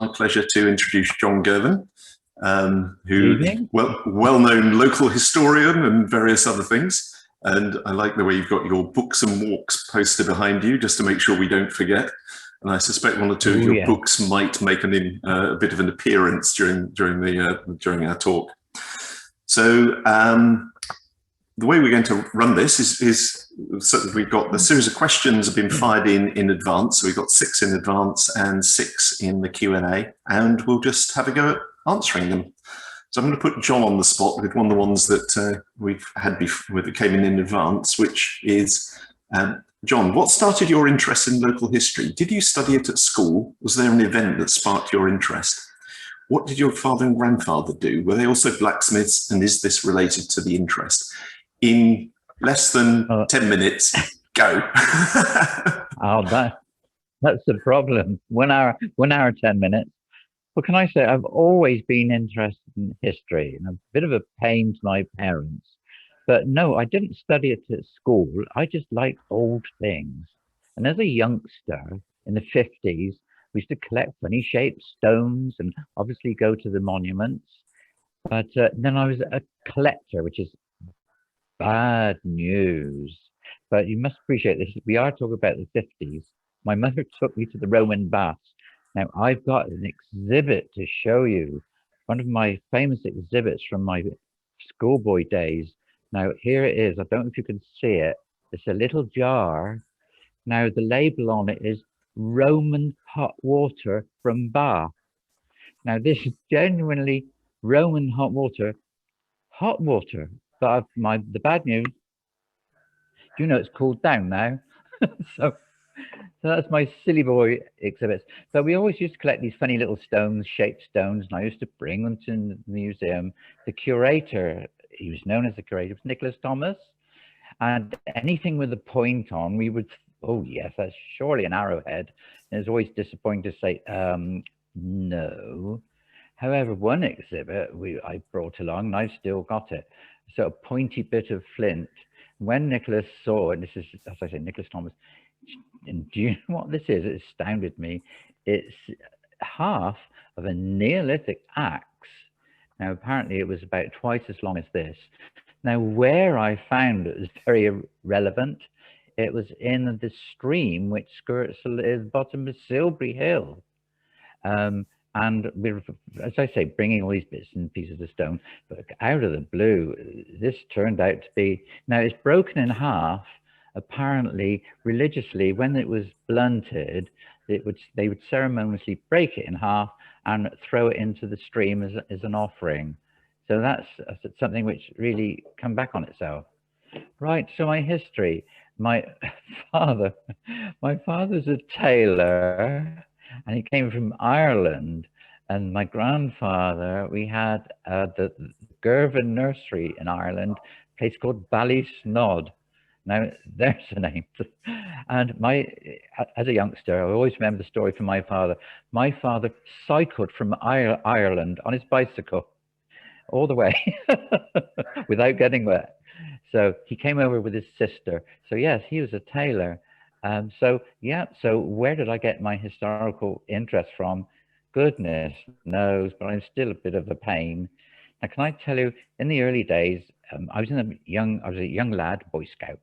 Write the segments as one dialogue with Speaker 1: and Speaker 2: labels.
Speaker 1: my pleasure to introduce John Girvan, who is
Speaker 2: Evening.
Speaker 1: well-known local historian and various other things. And I like the way you've got your books and walks poster behind you, just to make sure we don't forget. And I suspect one or two of
Speaker 2: Oh
Speaker 1: your
Speaker 2: yeah.
Speaker 1: books might make a bit of an appearance during our talk. So the way we're going to run this is so we've got the series of questions have been fired in advance. So we've got 6 in advance and 6 in the Q&A, and we'll just have a go at answering them. So I'm going to put John on the spot with one of the ones that we've had before that came in advance, which is, John, what started your interest in local history? Did you study it at school? Was there an event that sparked your interest? What did your father and grandfather do? Were they also blacksmiths? And is this related to the interest? In less than 10 minutes, go.
Speaker 2: That's the problem. 1 hour, 10 minutes. What can I say? I've always been interested in history and a bit of a pain to my parents. But no, I didn't study it at school. I just liked old things. And as a youngster in the 50s, we used to collect funny shaped stones and obviously go to the monuments. But then I was a collector, which is bad news. But you must appreciate this. We are talking about the 50s. My mother took me to the Roman baths. Now, I've got an exhibit to show you, one of my famous exhibits from my schoolboy days. Now, here it is. I don't know if you can see it. It's a little jar. Now, the label on it is Roman hot water from Bath. Now, this is genuinely Roman hot water. Hot water. But the bad news, you know it's cooled down now. So that's my silly boy exhibits. So we always used to collect these funny little stones, shaped stones, and I used to bring them to the museum. The curator, he was known as the curator, was Nicholas Thomas. And anything with a point on, we would, oh yes, that's surely an arrowhead. And it's always disappointing to say, no. However, one exhibit I brought along, and I've still got it. So a pointy bit of flint. When Nicholas saw, and this is, as I say, Nicholas Thomas, and do you know what this is? It astounded me. It's half of a Neolithic axe. Now, apparently it was about twice as long as this. Now, where I found it was very relevant. It was in the stream which skirts the bottom of Silbury Hill. And we're, as I say, bringing all these bits and pieces of stone, but out of the blue, this turned out to be, now it's broken in half. Apparently, religiously, when it was blunted, they would ceremoniously break it in half and throw it into the stream as an offering. So that's something which really come back on itself. Right, so my history. My father's a tailor, and he came from Ireland. And my grandfather, we had the Girvan nursery in Ireland, a place called Ballysnod. Now, there's a name. And as a youngster, I always remember the story from my father. My father cycled from Ireland on his bicycle all the way without getting wet. So he came over with his sister. So yes, he was a tailor. So yeah, so where did I get my historical interest from? Goodness knows, but I'm still a bit of a pain. Now, can I tell you, in the early days, I was a young lad, Boy Scout,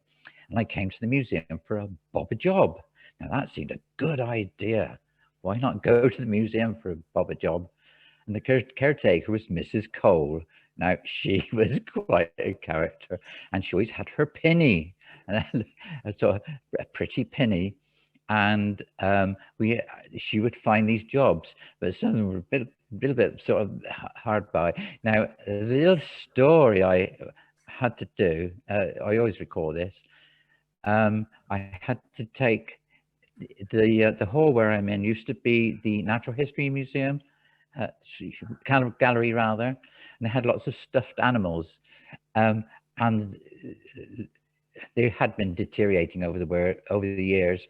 Speaker 2: and I came to the museum for a bob a job. Now that seemed a good idea. Why not go to the museum for a bob a job? And the caretaker was Mrs. Cole. Now she was quite a character, and she always had her pinny, and so a pretty pinny. And she would find these jobs, but some of them were a little bit sort of hard by. Now, the little story I had to do, I always recall this. I had to take the hall where I'm in used to be the Natural History Museum, kind of gallery rather, and they had lots of stuffed animals, and they had been deteriorating over the years,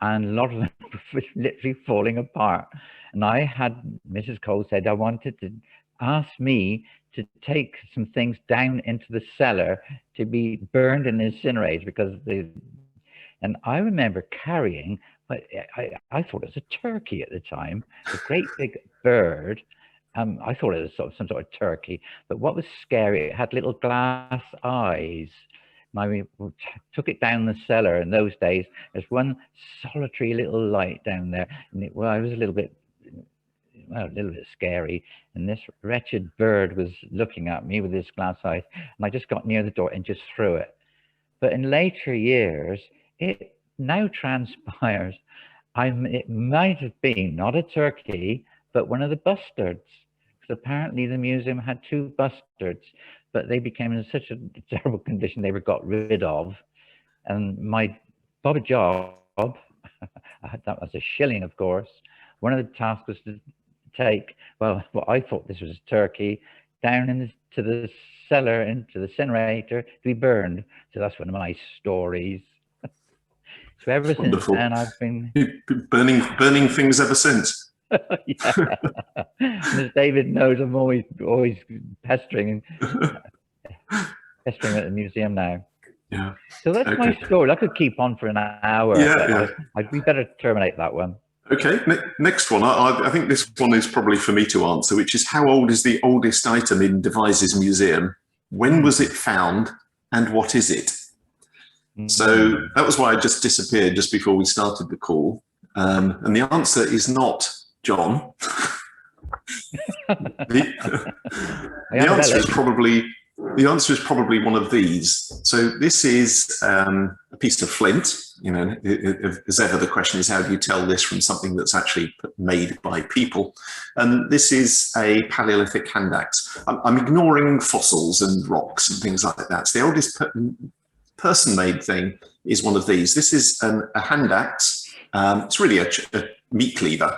Speaker 2: and a lot of them were literally falling apart. And I had, Mrs. Cole said, I wanted to ask me to take some things down into the cellar to be burned and incinerated because and I remember carrying, but I thought it was a turkey at the time, a great big bird. I thought it was some sort of turkey, but what was scary, it had little glass eyes. And I took it down the cellar. In those days, there's one solitary little light down there, and I was a little bit scary. And this wretched bird was looking at me with his glass eyes, and I just got near the door and just threw it. But in later years, it now transpires, it might have been not a turkey, but one of the bustards. Because apparently the museum had 2 bustards, but they became in such a terrible condition they were got rid of. And my Bobby job, that was a shilling, of course. One of the tasks was to take, well, what I thought this was a turkey, down into the cellar, into the incinerator, to be burned. So that's one of my stories. So ever since then, I've been
Speaker 1: burning things ever since.
Speaker 2: Yeah. As David knows, I'm always pestering at the museum now.
Speaker 1: Yeah.
Speaker 2: So that's my story. I could keep on for an hour.
Speaker 1: Yeah.
Speaker 2: We better terminate that one.
Speaker 1: Okay, next one. I think this one is probably for me to answer, which is, how old is the oldest item in Devizes Museum? When was it found, and what is it? So that was why I just disappeared just before we started the call. And the answer is not John. The answer is probably one of these. So this is a piece of flint. You know, as ever, the question is, how do you tell this from something that's actually made by people? And this is a Paleolithic hand axe. I'm ignoring fossils and rocks and things like that. So the oldest person-made thing is one of these. This is a hand axe. It's really a meat cleaver.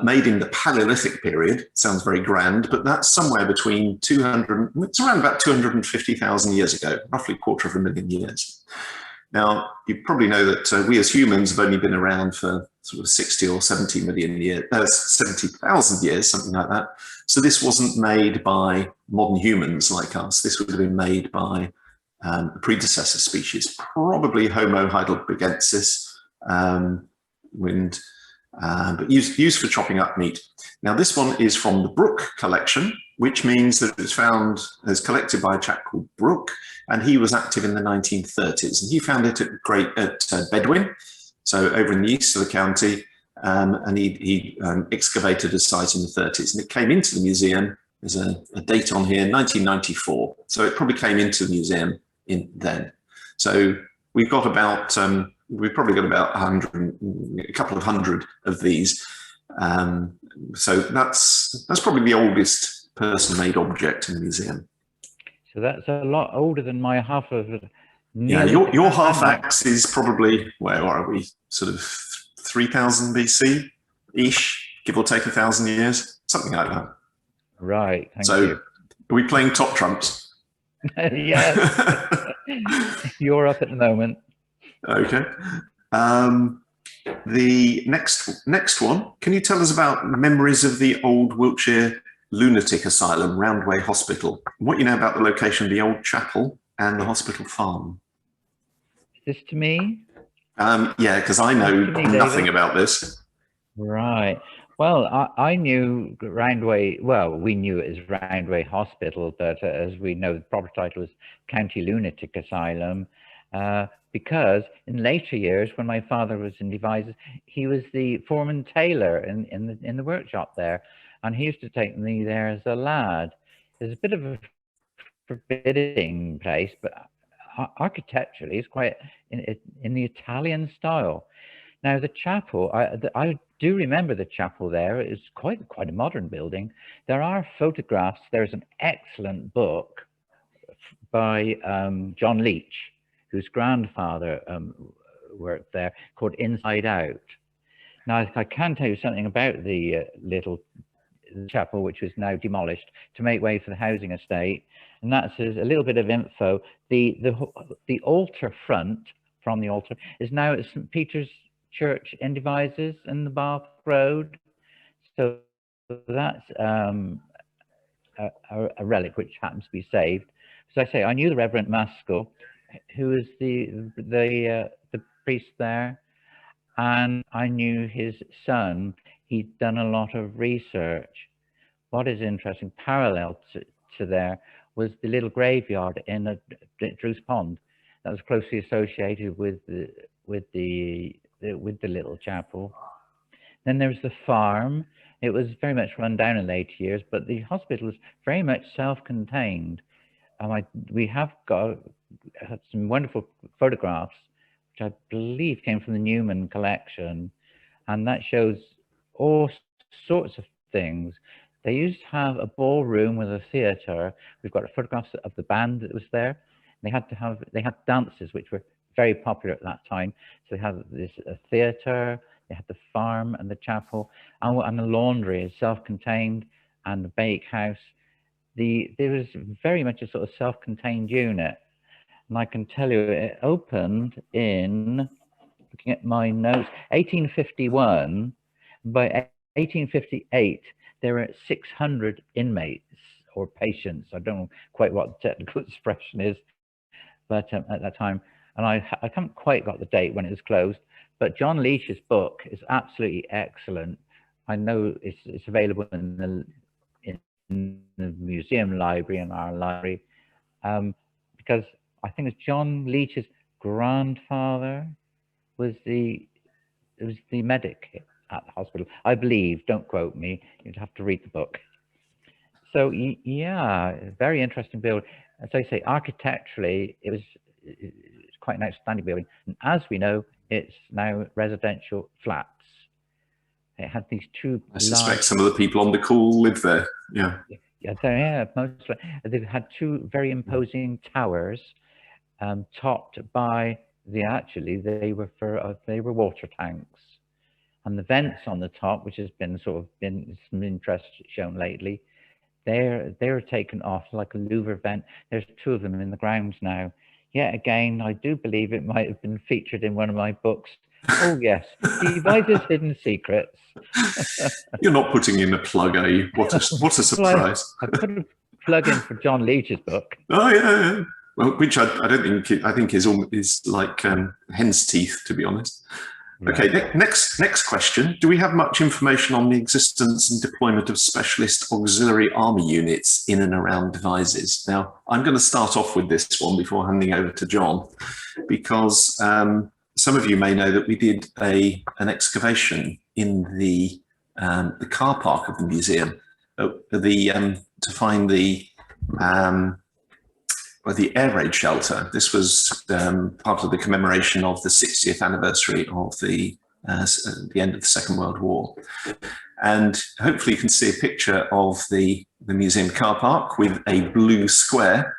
Speaker 1: Made in the Paleolithic period. Sounds very grand, but that's somewhere between 200, it's around about 250,000 years ago, roughly 250,000 years. Now, you probably know that we as humans have only been around for sort of 60 or 70 million years, 70,000 years, something like that. So this wasn't made by modern humans like us. This would have been made by a predecessor species, probably Homo heidelbergensis, but used for chopping up meat. Now, this one is from the Brooke collection, which means that it was collected by a chap called Brooke, and he was active in the 1930s. And he found it at Bedwin, so over in the east of the county, and he excavated a site in the 30s. And it came into the museum, there's a date on here, 1994. So it probably came into the museum then. So we've got about we've probably got about a couple of hundred of these. So that's probably the oldest person-made object in the museum.
Speaker 2: So that's a lot older than my half of it.
Speaker 1: Yeah, your half axe is probably, where are we? Sort of 3000 BC-ish, give or take 1,000 years, something like that.
Speaker 2: Right, thank you.
Speaker 1: So are we playing top trumps?
Speaker 2: Yes. You're up at the moment.
Speaker 1: Okay. The next one, can you tell us about memories of the old Wiltshire Lunatic Asylum, Roundway Hospital? What you know about the location of the old chapel and the hospital farm?
Speaker 2: Is this to me?
Speaker 1: Yeah, because I know nothing about this.
Speaker 2: Right. Well, I knew Roundway, well, we knew it as Roundway Hospital, but as we know, the proper title was County Lunatic Asylum, because in later years, when my father was in Devizes, he was the foreman tailor in the workshop there, and he used to take me there as a lad. There's a bit of a forbidding place, but architecturally, it's quite in the Italian style. Now, the chapel, I do remember the chapel there. It's quite a modern building. There are photographs. There's an excellent book by John Leach, whose grandfather worked there, called Inside Out. Now, I can tell you something about the little chapel, which was now demolished to make way for the housing estate. And that's a little bit of info. The altar front, from the altar, is now at St. Peter's Church in Devizes in the Bath Road. So that's a relic which happens to be saved. So I say, I knew the Reverend Maskell, who was the priest there, and I knew his son. he'd done a lot of research. What is interesting, parallel to there, was the little graveyard in Druce Pond that was closely associated with the little chapel. Then there was the farm. It was very much run down in later years, but the hospital was very much self-contained. We have had some wonderful photographs, which I believe came from the Newman collection, and that shows all sorts of things. They used to have a ballroom with a theatre. We've got photographs of the band that was there. They had dances, which were very popular at that time. So they had a theatre, they had the farm and the chapel, and the laundry is self-contained, and the bakehouse. There was very much a sort of self-contained unit. And I can tell you it opened in, looking at my notes, 1851. By 1858, there were 600 inmates or patients. I don't know quite what the technical expression is, but at that time, and I haven't quite got the date when it was closed, but John Leach's book is absolutely excellent. I know it's available in the museum library, in our library, because I think it's John Leach's grandfather was the medic at the hospital, I believe. Don't quote me. You'd have to read the book. So yeah, very interesting building. As I say, architecturally, it's quite an outstanding building. And as we know, it's now residential flats. It had these two.
Speaker 1: I suspect some of the people on the call live there. Yeah.
Speaker 2: Yeah, mostly. They've had two very imposing towers, topped by they were water tanks, and the vents on the top, which has been some interest shown lately. They're taken off like a louver vent. There's two of them in the grounds now. Yet again, I do believe it might have been featured in one of my books. Oh yes, Devizes Hidden Secrets.
Speaker 1: You're not putting in a plug, are you? What a surprise!
Speaker 2: I put a plug in for John Leach's book.
Speaker 1: Oh yeah. Well, which I don't think I think is like hen's teeth, to be honest. Okay, next question. Do we have much information on the existence and deployment of specialist auxiliary army units in and around Devizes? Now, I'm going to start off with this one before handing over to John, because some of you may know that we did an excavation in the car park of the museum to find the air raid shelter. This was part of the commemoration of the 60th anniversary of the end of the Second World War. And hopefully you can see a picture of the museum car park with a blue square.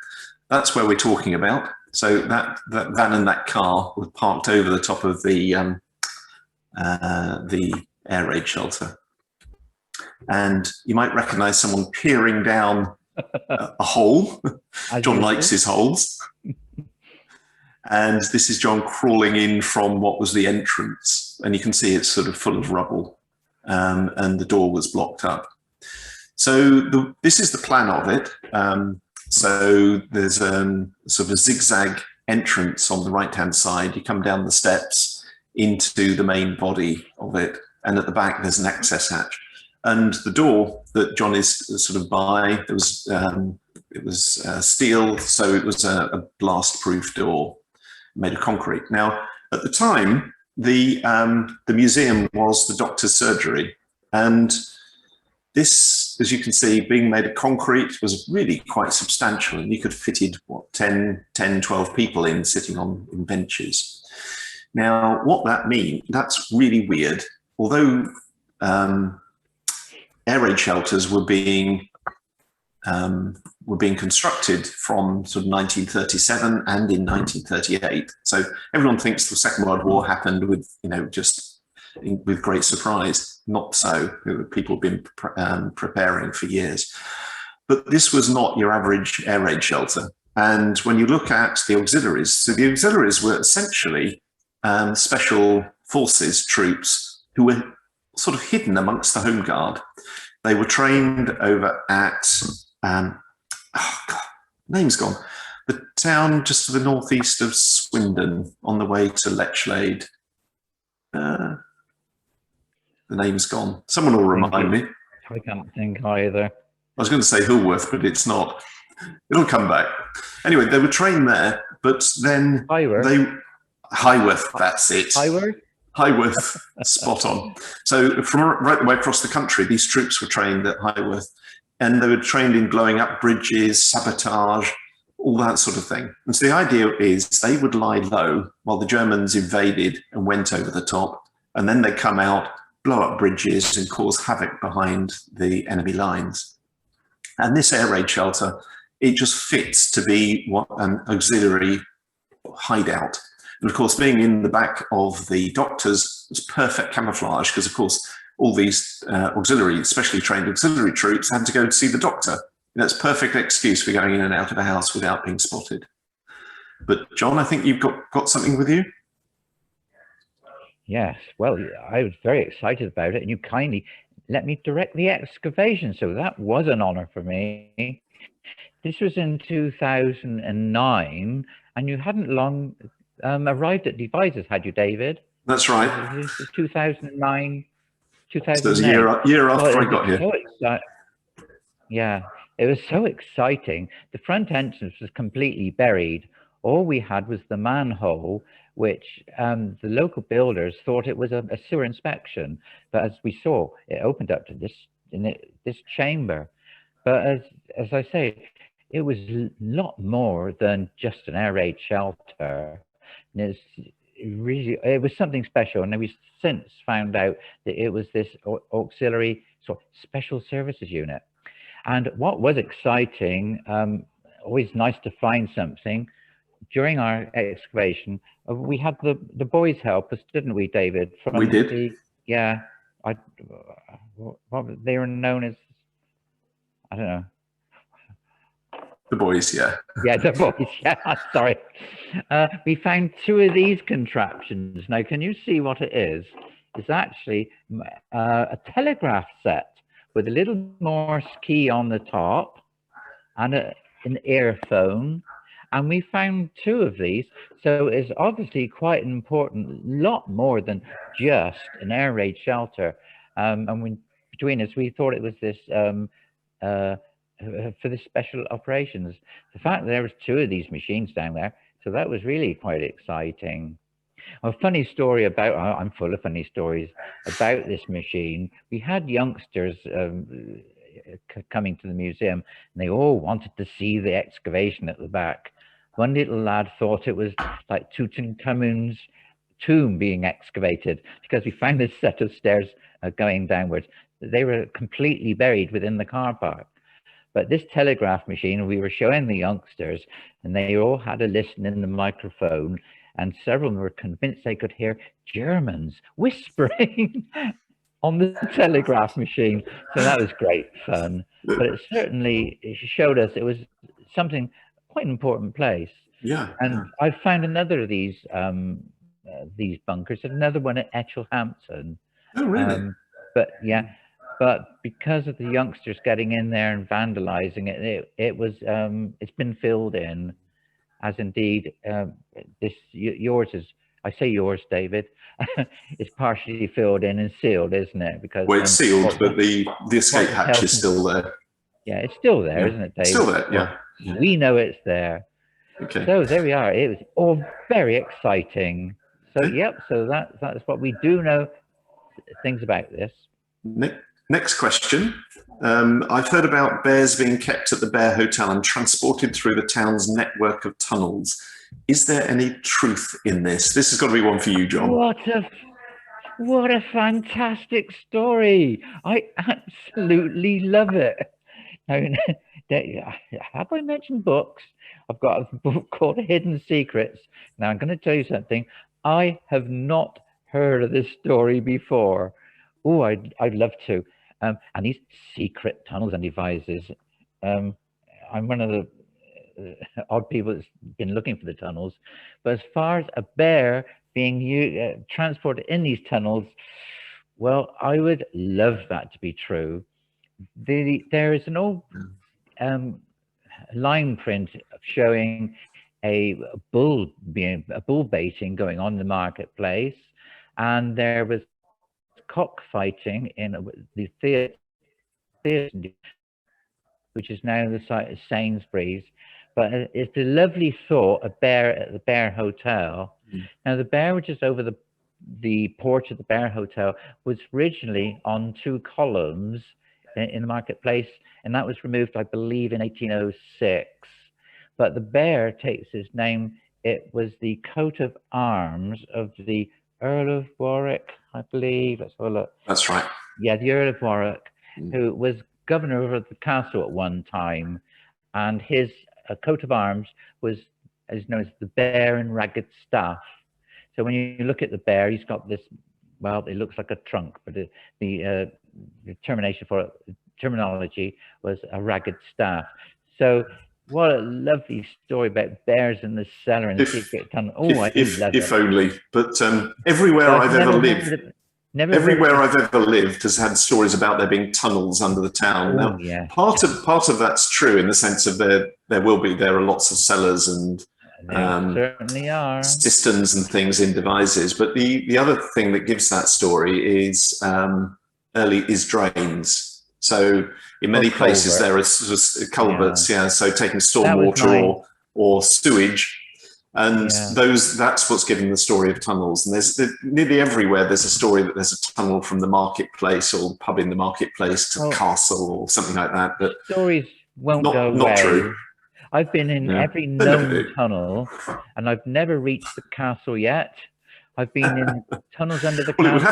Speaker 1: That's where we're talking about. So that van and that car were parked over the top of the air raid shelter. And you might recognize someone peering down a hole. John likes his holes. And this is John crawling in from what was the entrance. And you can see it's sort of full of rubble, and the door was blocked up. So this is the plan of it. So there's sort of a zigzag entrance on the right-hand side. You come down the steps into the main body of it. And at the back, there's an access hatch. And the door that John is sort of by, it was steel, so it was a blast-proof door made of concrete. Now, at the time, the museum was the doctor's surgery, and this, as you can see, being made of concrete, was really quite substantial, and you could fit 12 people in, sitting in benches. Now, what that means, that's really weird. Although air raid shelters were being constructed from sort of 1937 and in 1938. So everyone thinks the Second World War happened with, with great surprise. Not so. People have been preparing for years. But this was not your average air raid shelter. And when you look at the auxiliaries, so the auxiliaries were essentially special forces troops who were sort of hidden amongst the Home Guard. They were trained over at, name's gone, the town just to the northeast of Swindon on the way to Lechlade. The The name's gone. Someone will remind me.
Speaker 2: I can't think either.
Speaker 1: I was going to say Hillworth, but it's not. It'll come back. Anyway, they were trained there, but then Highworth, that's it. Highworth, spot on. So from right the way across the country, these troops were trained at Highworth, and they were trained in blowing up bridges, sabotage, all that sort of thing. And so the idea is they would lie low while the Germans invaded and went over the top, and then they come out, blow up bridges and cause havoc behind the enemy lines. And this air raid shelter, it just fits to be what an auxiliary hideout. And of course, being in the back of the doctors was perfect camouflage because, of course, all these specially trained auxiliary troops had to go to see the doctor. And that's a perfect excuse for going in and out of a house without being spotted. But John, I think you've got something with you?
Speaker 2: Yes, well, I was very excited about it, and you kindly let me direct the excavation. So that was an honor for me. This was in 2009, and you hadn't long arrived at Devizes, had you, David?
Speaker 1: That's right.
Speaker 2: 2009, 2008.
Speaker 1: So it was a year after I got here.
Speaker 2: Yeah, it was so exciting. The front entrance was completely buried. All we had was the manhole, which the local builders thought it was a sewer inspection. But as we saw, it opened up to this chamber. But as I say, it was a lot more than just an air raid shelter. And it was something special. And we since found out that it was this auxiliary sort of special services unit. And what was exciting, always nice to find something. During our excavation, we had the boys help us, didn't we, David?
Speaker 1: We did.
Speaker 2: What they were known as, I don't know.
Speaker 1: The boys, yeah.
Speaker 2: Yeah, the boys, yeah, sorry. We found two of these contraptions. Now, can you see what it is? It's actually a telegraph set with a little Morse key on the top and an earphone. And we found two of these. So it's obviously quite an important, lot more than just an air raid shelter. And between us, we thought it was this for the special operations. The fact that there was two of these machines down there, so that was really quite exciting. A funny story about, I'm full of funny stories about this machine. We had youngsters coming to the museum, and they all wanted to see the excavation at the back. One little lad thought it was like Tutankhamun's tomb being excavated because we found this set of stairs going downwards. They were completely buried within the car park. But this telegraph machine, we were showing the youngsters, and they all had a listen in the microphone, and several of them were convinced they could hear Germans whispering on the telegraph machine. So that was great fun. But it certainly showed us it was something quite an important place.
Speaker 1: Yeah.
Speaker 2: And I found another of these bunkers, another one at Etchelhampton.
Speaker 1: Oh, really?
Speaker 2: But because of the youngsters getting in there and vandalizing it, it's been filled in, as indeed yours is. I say yours, David. It's partially filled in and sealed, isn't it? Because
Speaker 1: well, it's sealed, but the escape hatch is still there.
Speaker 2: Yeah, it's still there, isn't it, David?
Speaker 1: Still there, yeah.
Speaker 2: We know it's there.
Speaker 1: Okay.
Speaker 2: So there we are. It was all very exciting. So yep. So that's what we do know things about this.
Speaker 1: Next question. I've heard about bears being kept at the Bear Hotel and transported through the town's network of tunnels. Is there any truth in this? This has got to be one for you, John.
Speaker 2: What a fantastic story. I absolutely love it. Have I mentioned books? I've got a book called Hidden Secrets. Now, I'm going to tell you something. I have not heard of this story before. Oh, I'd love to. And these secret tunnels and devices. I'm one of the odd people that's been looking for the tunnels. But as far as a bear being transported in these tunnels, well, I would love that to be true. There is an old line print showing a bull baiting going on in the marketplace, and there was cockfighting in the theatre, which is now the site of Sainsbury's. But it's a lovely thought, a bear at the Bear Hotel. Now, the bear, which is over the porch of the Bear Hotel, was originally on 2 columns in the marketplace, and that was removed, I believe, in 1806. But the bear takes its name. It was the coat of arms of the Earl of Warwick, I believe. Let's have a look.
Speaker 1: That's right.
Speaker 2: Yeah, the Earl of Warwick, who was governor of the castle at one time, and his coat of arms was known as the Bear and Ragged Staff. So when you look at the bear, he's got this, well, it looks like a trunk, but the terminology was a ragged staff. So what a lovely story about bears in the cellar and the secret tunnel. Oh,
Speaker 1: if only. But everywhere I've ever lived, I've ever lived has had stories about there being tunnels under the town.
Speaker 2: Oh,
Speaker 1: now,
Speaker 2: yeah.
Speaker 1: part of that's true in the sense of there are lots of cellars and
Speaker 2: certainly are
Speaker 1: cisterns and things in Devizes. But the other thing that gives that story is drains. So in many places there are sort of culverts, so taking stormwater or sewage. And that's what's giving the story of tunnels. And there's nearly everywhere there's a story that there's a tunnel from the marketplace or the pub in the marketplace to the castle or something like that. But
Speaker 2: stories won't go away.
Speaker 1: Not true.
Speaker 2: I've been in every known tunnel, and I've never reached the castle yet. I've been in tunnels under the castle.
Speaker 1: Well, it would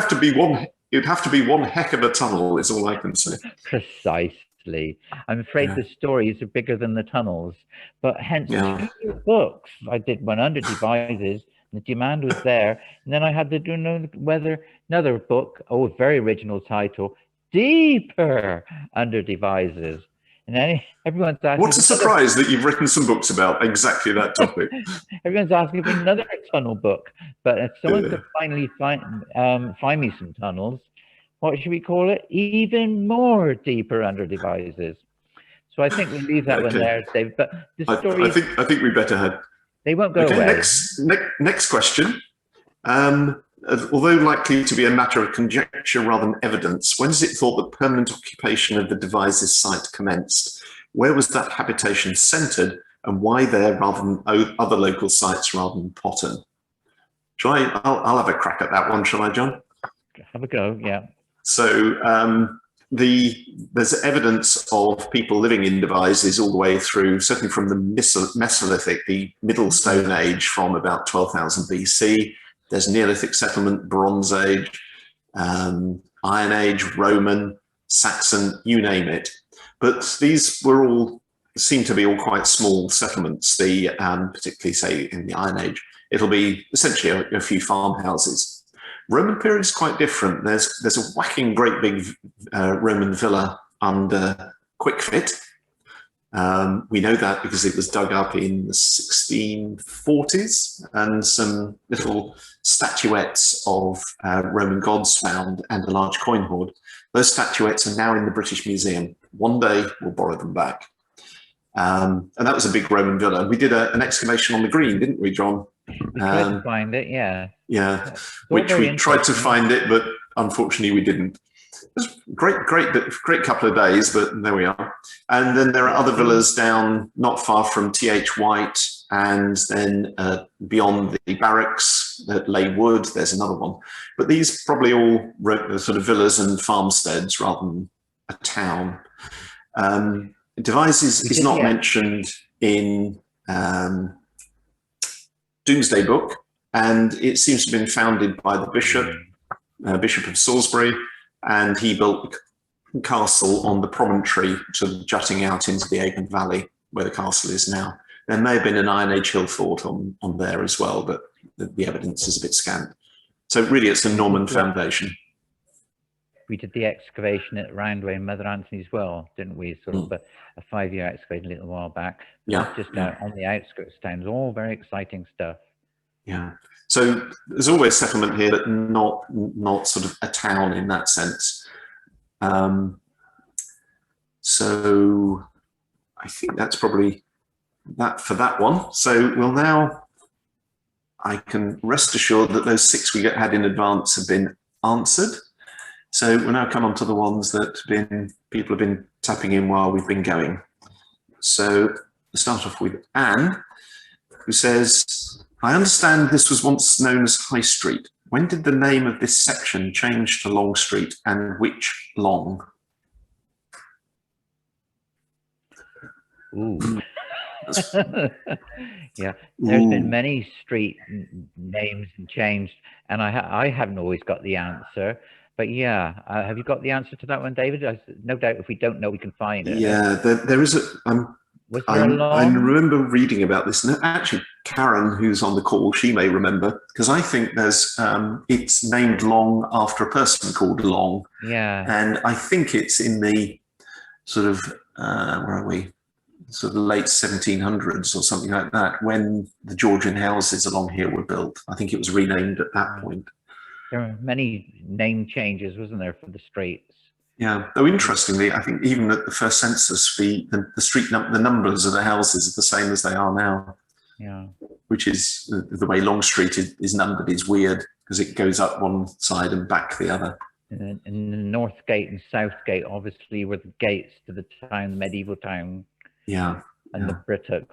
Speaker 1: have to be one heck of a tunnel, is all I can say.
Speaker 2: Precisely. I'm afraid the stories are bigger than the tunnels, but hence 2 books. I did one under Devizes, the demand was there, and then I had to do another book, a very original title, Deeper Under Devizes. And then everyone's asking.
Speaker 1: What a surprise that you've written some books about exactly that topic.
Speaker 2: Everyone's asking for another tunnel book, but if someone could finally find me some tunnels, what should we call it? Even more Deeper Under Devizes. So I think we leave that one there, David. But the story,
Speaker 1: I think we better head.
Speaker 2: They won't go away.
Speaker 1: Next question. Although likely to be a matter of conjecture rather than evidence, when is it thought that permanent occupation of the Devizes site commenced? Where was that habitation centred, and why there rather than other local sites rather than Potton? I'll have a crack at that one, shall I, John?
Speaker 2: Have a go, yeah.
Speaker 1: So there's evidence of people living in Devizes all the way through, certainly from the Mesolithic, the Middle Stone Age, from about 12,000 BC. There's Neolithic settlement, Bronze Age, Iron Age, Roman, Saxon, you name it. But these seem to be all quite small settlements. Particularly, say, in the Iron Age, it'll be essentially a few farmhouses. Roman period is quite different. There's a whacking great big Roman villa under Quickfit. We know that because it was dug up in the 1640s, and some little statuettes of Roman gods found and a large coin hoard. Those statuettes are now in the British Museum. One day we'll borrow them back. And that was a big Roman villa. We did an excavation on the green, didn't we, John?
Speaker 2: We tried to find it, yeah.
Speaker 1: Yeah, which we tried to find it, but unfortunately we didn't. It was great couple of days, but there we are. And then there are other villas down not far from T.H. White, and then beyond the barracks at Leigh Wood, there's another one. But these probably all sort of villas and farmsteads rather than a town. Devizes is not mentioned in Domesday Book, and it seems to have been founded by the Bishop of Salisbury, and he built the castle on the promontory sort of jutting out into the Avon Valley where the castle is now. There may have been an Iron Age hill fort on there as well, but the evidence is a bit scant. So really it's a Norman foundation.
Speaker 2: We did the excavation at Roundway and Mother Anthony as well, didn't we? Sort of a 5-year excavation a little while back. Just out on the outskirts of town. It was all very exciting stuff.
Speaker 1: Yeah. So there's always settlement here, but not sort of a town in that sense. So I think that's probably that for that one. So I can rest assured that those 6 we had in advance have been answered. So we'll now come on to the ones that people have been tapping in while we've been going. So we'll start off with Anne, who says, I understand this was once known as High Street. When did the name of this section change to Long Street, and which Long?
Speaker 2: Ooh. Yeah, there's been many street names and changed, and I haven't always got the answer. But yeah, have you got the answer to that one, David? No doubt if we don't know, we can find it.
Speaker 1: Yeah, there is a...
Speaker 2: Was there a Long?
Speaker 1: I remember reading about this. And actually, Karen, who's on the call, she may remember, because I think there's it's named Long after a person called Long.
Speaker 2: Yeah.
Speaker 1: And I think it's in the sort of, where are we? Sort of late 1700s or something like that, when the Georgian houses along here were built. I think it was renamed at that point.
Speaker 2: There were many name changes, wasn't there, for the streets?
Speaker 1: Yeah, though interestingly, I think even at the first census, the numbers of the houses are the same as they are now.
Speaker 2: Yeah. Which
Speaker 1: is the way Long Street is numbered is weird, because it goes up one side and back the other.
Speaker 2: And the North Gate and South Gate obviously were the gates to the town, the medieval town.
Speaker 1: Yeah.
Speaker 2: And the British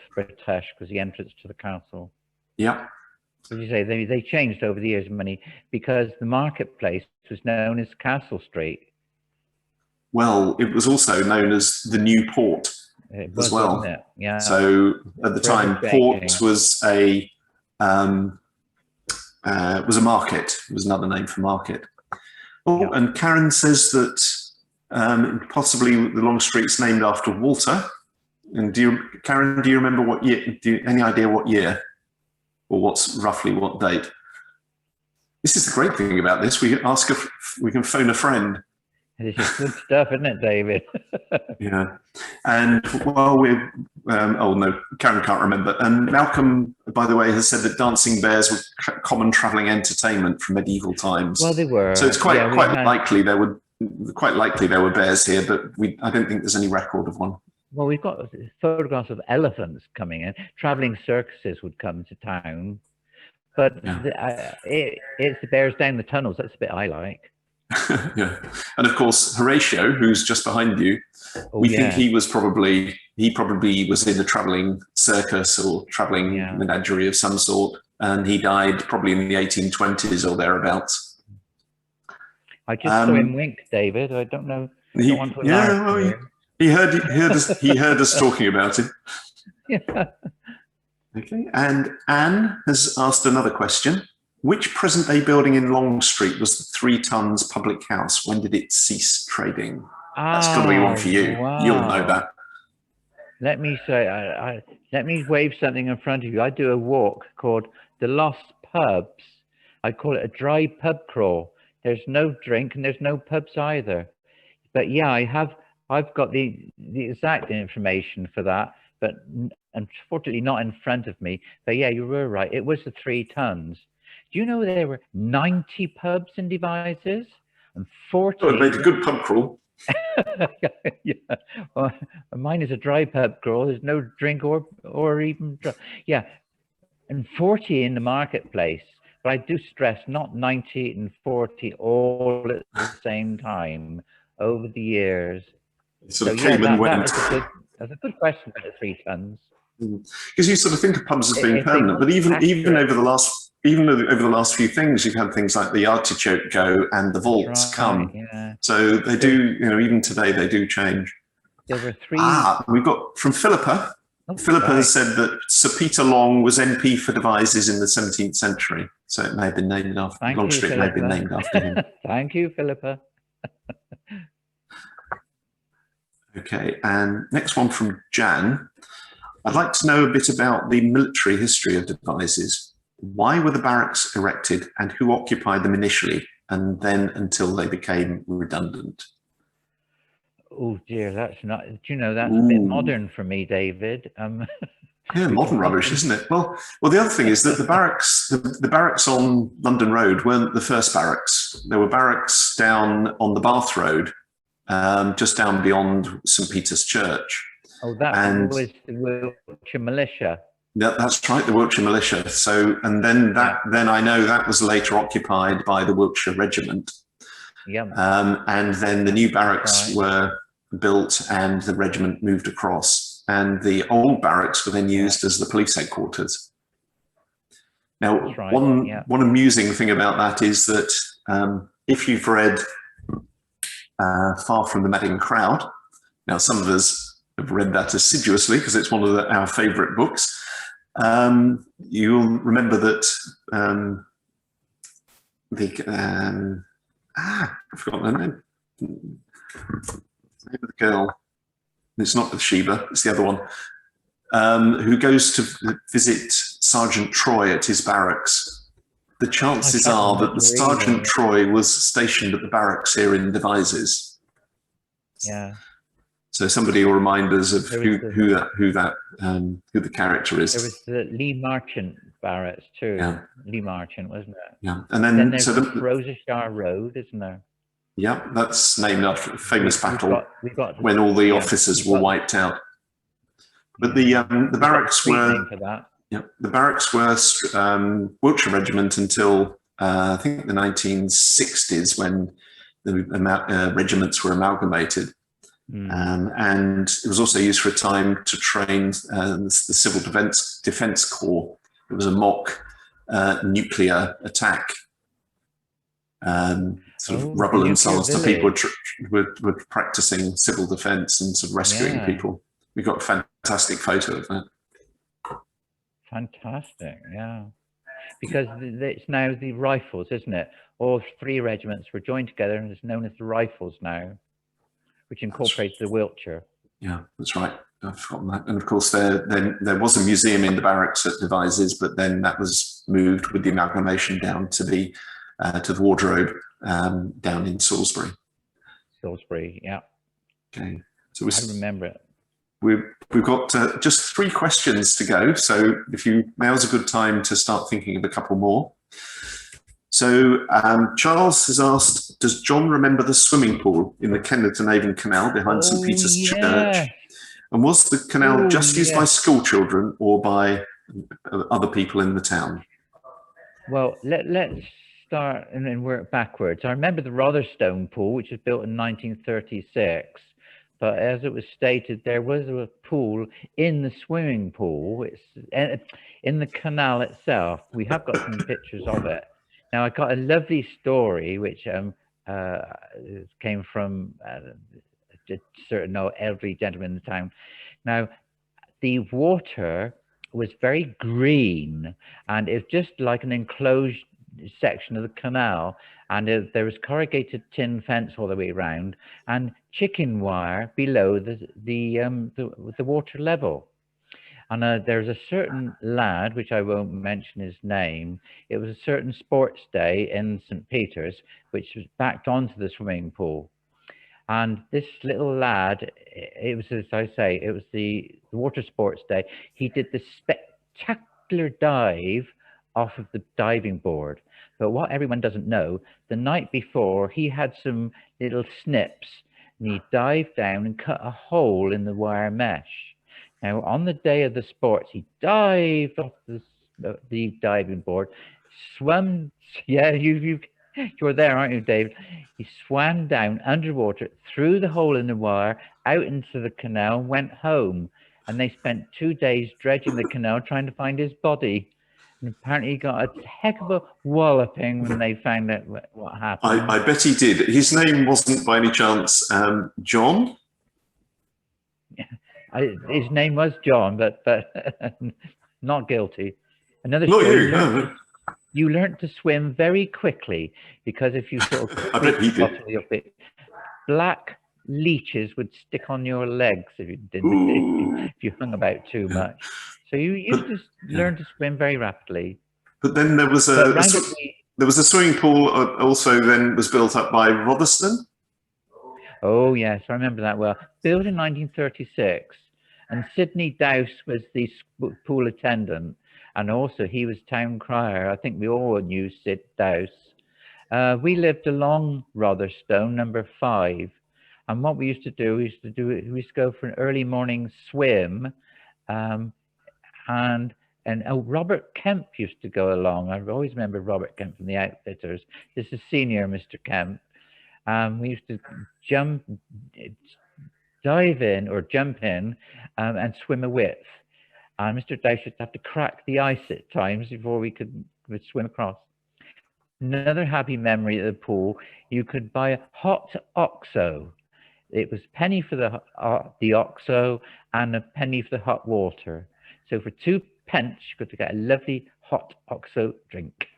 Speaker 2: was the entrance to the castle.
Speaker 1: Yeah.
Speaker 2: As you say, they changed over the years, because the marketplace was known as Castle Street.
Speaker 1: Well, it was also known as the New Port as well.
Speaker 2: Wasn't it? Yeah.
Speaker 1: So at the time, Port was a market. It was another name for market. Oh, yeah. And Karen says that possibly the Long Street's named after Walter. And Karen, do you remember what year? Any idea what year, or what's roughly what date? This is the great thing about this. We can phone a friend.
Speaker 2: This is good stuff, isn't it, David?
Speaker 1: Yeah. And while we're, oh no, Karen can't remember. And Malcolm, by the way, has said that dancing bears were common travelling entertainment from medieval times.
Speaker 2: Well, they were.
Speaker 1: So it's quite likely there were bears here, but I don't think there's any record of one.
Speaker 2: Well, we've got photographs of elephants coming in. Travelling circuses would come to town, but yeah. It's the bears down the tunnels. That's the bit I like.
Speaker 1: Yeah, and of course Horatio, who's just behind you, we think he probably was in a travelling circus or travelling menagerie of some sort, and he died probably in the 1820s or thereabouts.
Speaker 2: I just saw him wink, David. I don't know.
Speaker 1: He heard us talking about it.
Speaker 2: Yeah.
Speaker 1: Okay, and Anne has asked another question. Which present-day building in Long Street was the 3 Tons public house? When did it cease trading? That's got to be one for you. Wow. You'll know that.
Speaker 2: Let me say, let me wave something in front of you. I do a walk called the Lost Pubs. I call it a dry pub crawl. There's no drink and there's no pubs either. But yeah, I've got the exact information for that, but unfortunately not in front of me. But yeah, you were right. It was the 3 Tons. Do you know there were 90 pubs in Devizes and 40?
Speaker 1: Oh, it made a good pub crawl.
Speaker 2: Yeah. Well, mine is a dry pub crawl. There's no drink or even yeah, and 40 in the marketplace. But I do stress not 90 and 40 all at the same time over the years.
Speaker 1: It sort of came and went.
Speaker 2: That's a good question about the 3 Tons.
Speaker 1: Because you sort of think of pubs as being permanent, but even over the last few things, you've had things like the Artichoke go and the Vaults come. Yeah. So they do, even today they do change.
Speaker 2: There were 3.
Speaker 1: We've got from Philippa. Philippa has said that Sir Peter Long was MP for Devizes in the 17th century. So it may have been named after Long Street may have been named after him.
Speaker 2: Thank you, Philippa.
Speaker 1: Okay, and next one from Jan. I'd like to know a bit about the military history of Devizes. Why were the barracks erected and who occupied them initially and then until they became redundant?
Speaker 2: Oh dear, that's not, that's a bit modern for me, David.
Speaker 1: Yeah, modern rubbish, isn't it? Well, the other thing is that the barracks on London Road weren't the first barracks. There were barracks down on the Bath Road, just down beyond St. Peter's Church.
Speaker 2: Oh, that was the Wiltshire Militia.
Speaker 1: Yeah, that's right, the Wiltshire Militia. So, and then I know that was later occupied by the Wiltshire Regiment.
Speaker 2: Yeah.
Speaker 1: And then the new barracks
Speaker 2: Right.
Speaker 1: were built and the regiment moved across. And the old barracks were then used as the police headquarters. Now,
Speaker 2: That's right.
Speaker 1: one amusing thing about that is that if you've read Far from the Madding Crowd, now some of us have read that assiduously because it's one of our favourite books, you'll remember that I've forgotten her name. The name of the girl. It's not Bathsheba, it's the other one. Who goes to visit Sergeant Troy at his barracks. The chances are that the Sergeant Troy was stationed at the barracks here in Devizes.
Speaker 2: Yeah.
Speaker 1: So somebody will remind us of who the character is.
Speaker 2: There was the Lee Marchant barracks too.
Speaker 1: Yeah.
Speaker 2: Lee Marchant, wasn't it?
Speaker 1: Yeah, and then
Speaker 2: there's Rosashire Road, isn't there?
Speaker 1: Yeah, that's named after a famous battle
Speaker 2: we got
Speaker 1: when all the officers were wiped out. But the barracks were the barracks were Wiltshire Regiment until I think the 1960s when the regiments were amalgamated. And it was also used for a time to train the Civil Defence Corps. It was a mock nuclear attack. Sort of rubble themselves to people were practicing civil defence and sort of rescuing people. We got a fantastic photo of that.
Speaker 2: Fantastic, yeah. Because it's now the Rifles, isn't it? All three regiments were joined together and it's known as the Rifles now, which incorporates the Wiltshire.
Speaker 1: Yeah, that's right. I've forgotten that. And of course, there was a museum in the barracks at Devizes, but then that was moved with the amalgamation down to the wardrobe down in Salisbury.
Speaker 2: Salisbury, yeah.
Speaker 1: Okay, so
Speaker 2: I remember it.
Speaker 1: We've got just 3 questions to go. So now's a good time to start thinking of a couple more. So Charles has asked, does John remember the swimming pool in the Kennington Canal behind St. Peter's Church? And was the canal just used by school children or by other people in the town?
Speaker 2: Well, let's start and then work backwards. I remember the Rotherstone pool, which was built in 1936. But as it was stated, there was a pool in the swimming pool. It's in the canal itself. We have got some pictures of it. Now, I got a lovely story, which came from a certain elderly gentleman in the town. Now, the water was very green, and it's just like an enclosed section of the canal, and there was corrugated tin fence all the way around and chicken wire below the water level. And there's a certain lad, which I won't mention his name. It was a certain sports day in St. Peter's, which was backed onto the swimming pool. And this little lad, it was, as I say, it was the water sports day. He did this spectacular dive off of the diving board. But what everyone doesn't know, the night before, he had some little snips, and he dived down and cut a hole in the wire mesh. Now, on the day of the sports, he dived off the diving board, swam. Yeah, you're there, aren't you, David? He swam down underwater, through the hole in the wire, out into the canal, went home. And they spent 2 days dredging the canal, trying to find his body. And apparently he got a heck of a walloping when they found out what happened.
Speaker 1: I bet he did. His name wasn't by any chance John?
Speaker 2: His name was John, but not guilty. Another
Speaker 1: not
Speaker 2: story.
Speaker 1: You.
Speaker 2: You learned to swim very quickly, because if you sort of
Speaker 1: I bet he did.
Speaker 2: Black leeches would stick on your legs if you didn't if you hung about too much. So you just learned to swim very rapidly.
Speaker 1: But then there was a swimming pool also then was built up by Rotherstone.
Speaker 2: Oh yes, I remember that well. Built in 1936, and Sidney Dowse was the pool attendant, and also he was town crier. I think we all knew Sid Dowse. We lived along Rotherstone, number 5, and what we used to do, we used to go for an early morning swim, and Robert Kemp used to go along. I always remember Robert Kemp from the Outfitters. This is senior Mr. Kemp. We used to jump, dive in or jump in and swim a width. Mr. Dowse used to have to crack the ice at times before we could swim across. Another happy memory at the pool, you could buy a hot OXO. It was a penny for the OXO and a penny for the hot water. So for 2 pence, you could get a lovely hot OXO drink.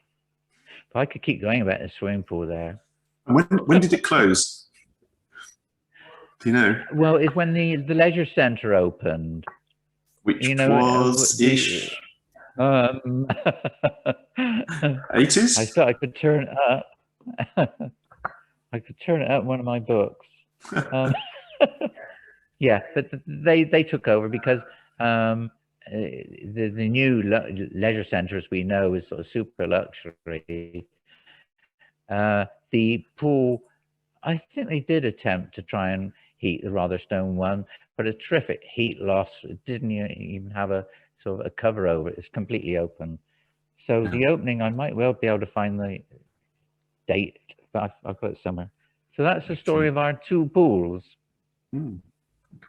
Speaker 2: But I could keep going about the swimming pool there.
Speaker 1: When did it close? Do you know?
Speaker 2: Well, it's when the leisure centre opened.
Speaker 1: Which
Speaker 2: You know,
Speaker 1: was ish. 80s?
Speaker 2: I thought I could turn it up. I could turn it up in one of my books. Yeah, but they took over because the new leisure centre, as we know, is sort of super luxury. The pool, I think they did attempt to try and heat the Rotherstone one, but a terrific heat loss. It didn't even have a sort of a cover over it. It's completely open. So the opening, I might well be able to find the date, but I've got it somewhere. So that's the story of our 2 pools.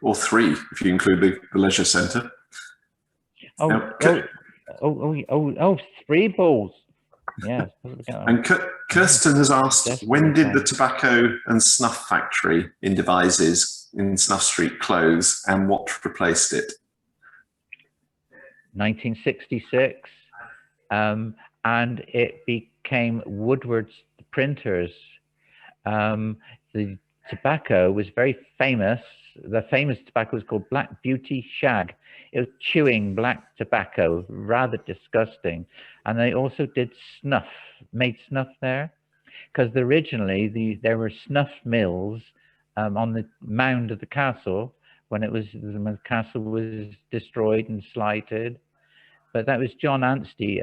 Speaker 1: Or 3, if you include the leisure centre.
Speaker 2: Oh, 3 pools. Yes.
Speaker 1: And Kirsten has asked, when did the tobacco and snuff factory in Devizes in Snuff Street close, and what replaced it?
Speaker 2: 1966, and it became Woodward's Printers. The tobacco was very famous. The famous tobacco was called Black Beauty Shag. It was chewing black tobacco, rather disgusting. And they also did snuff, made snuff there, because originally there were snuff mills on the mound of the castle when the castle was destroyed and slighted. But that was John Anstey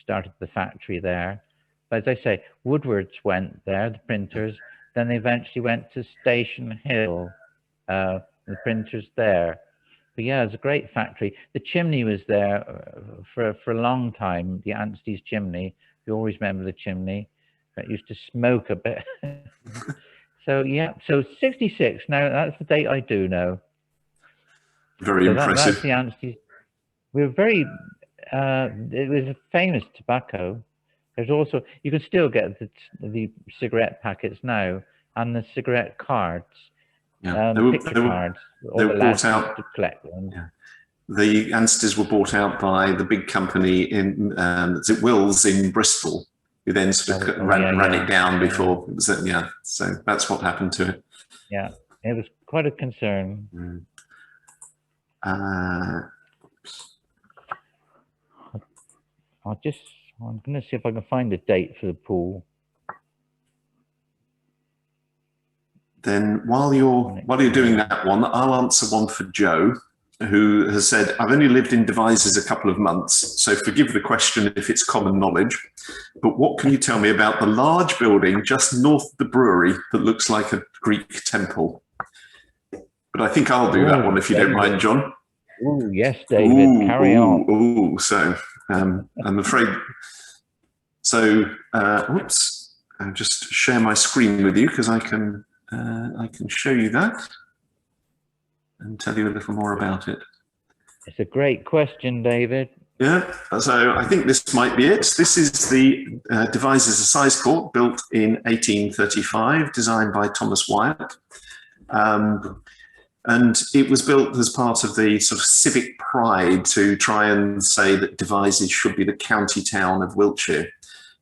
Speaker 2: started the factory there. But as I say, Woodward's went there, the printers. Then they eventually went to Station Hill, the printers there. But yeah, it was a great factory. The chimney was there for a long time, the Anstey's chimney. You always remember the chimney. It used to smoke a bit. So yeah, so 66. Now that's the date I do know.
Speaker 1: Very impressive.
Speaker 2: That's the Anstey's. We were very, it was a famous tobacco. There's also, you can still get the cigarette packets now and the cigarette cards.
Speaker 1: Yeah,
Speaker 2: picture cards.
Speaker 1: They were bought out.
Speaker 2: To collect them.
Speaker 1: Yeah. The Anstey's were bought out by the big company in Wills in Bristol, who then sort of ran it down before. Yeah, so that's what happened to it.
Speaker 2: Yeah, it was quite a concern.
Speaker 1: Mm.
Speaker 2: I'm going to see if I can find a date for the pool.
Speaker 1: Then while you're doing that one, I'll answer one for Joe, who has said, I've only lived in Devizes a couple of months, so forgive the question if it's common knowledge, but what can you tell me about the large building just north of the brewery that looks like a Greek temple? But I think I'll do that one if you don't mind, John.
Speaker 2: Oh, yes, David, carry on.
Speaker 1: So I'm afraid, so whoops, I'll just share my screen with you because I can show you that and tell you a little more about it.
Speaker 2: It's a great question, David.
Speaker 1: Yeah, so I think this might be it. This is the Devizes Assize Court, built in 1835, designed by Thomas Wyatt. And it was built as part of the sort of civic pride to try and say that Devizes should be the county town of Wiltshire.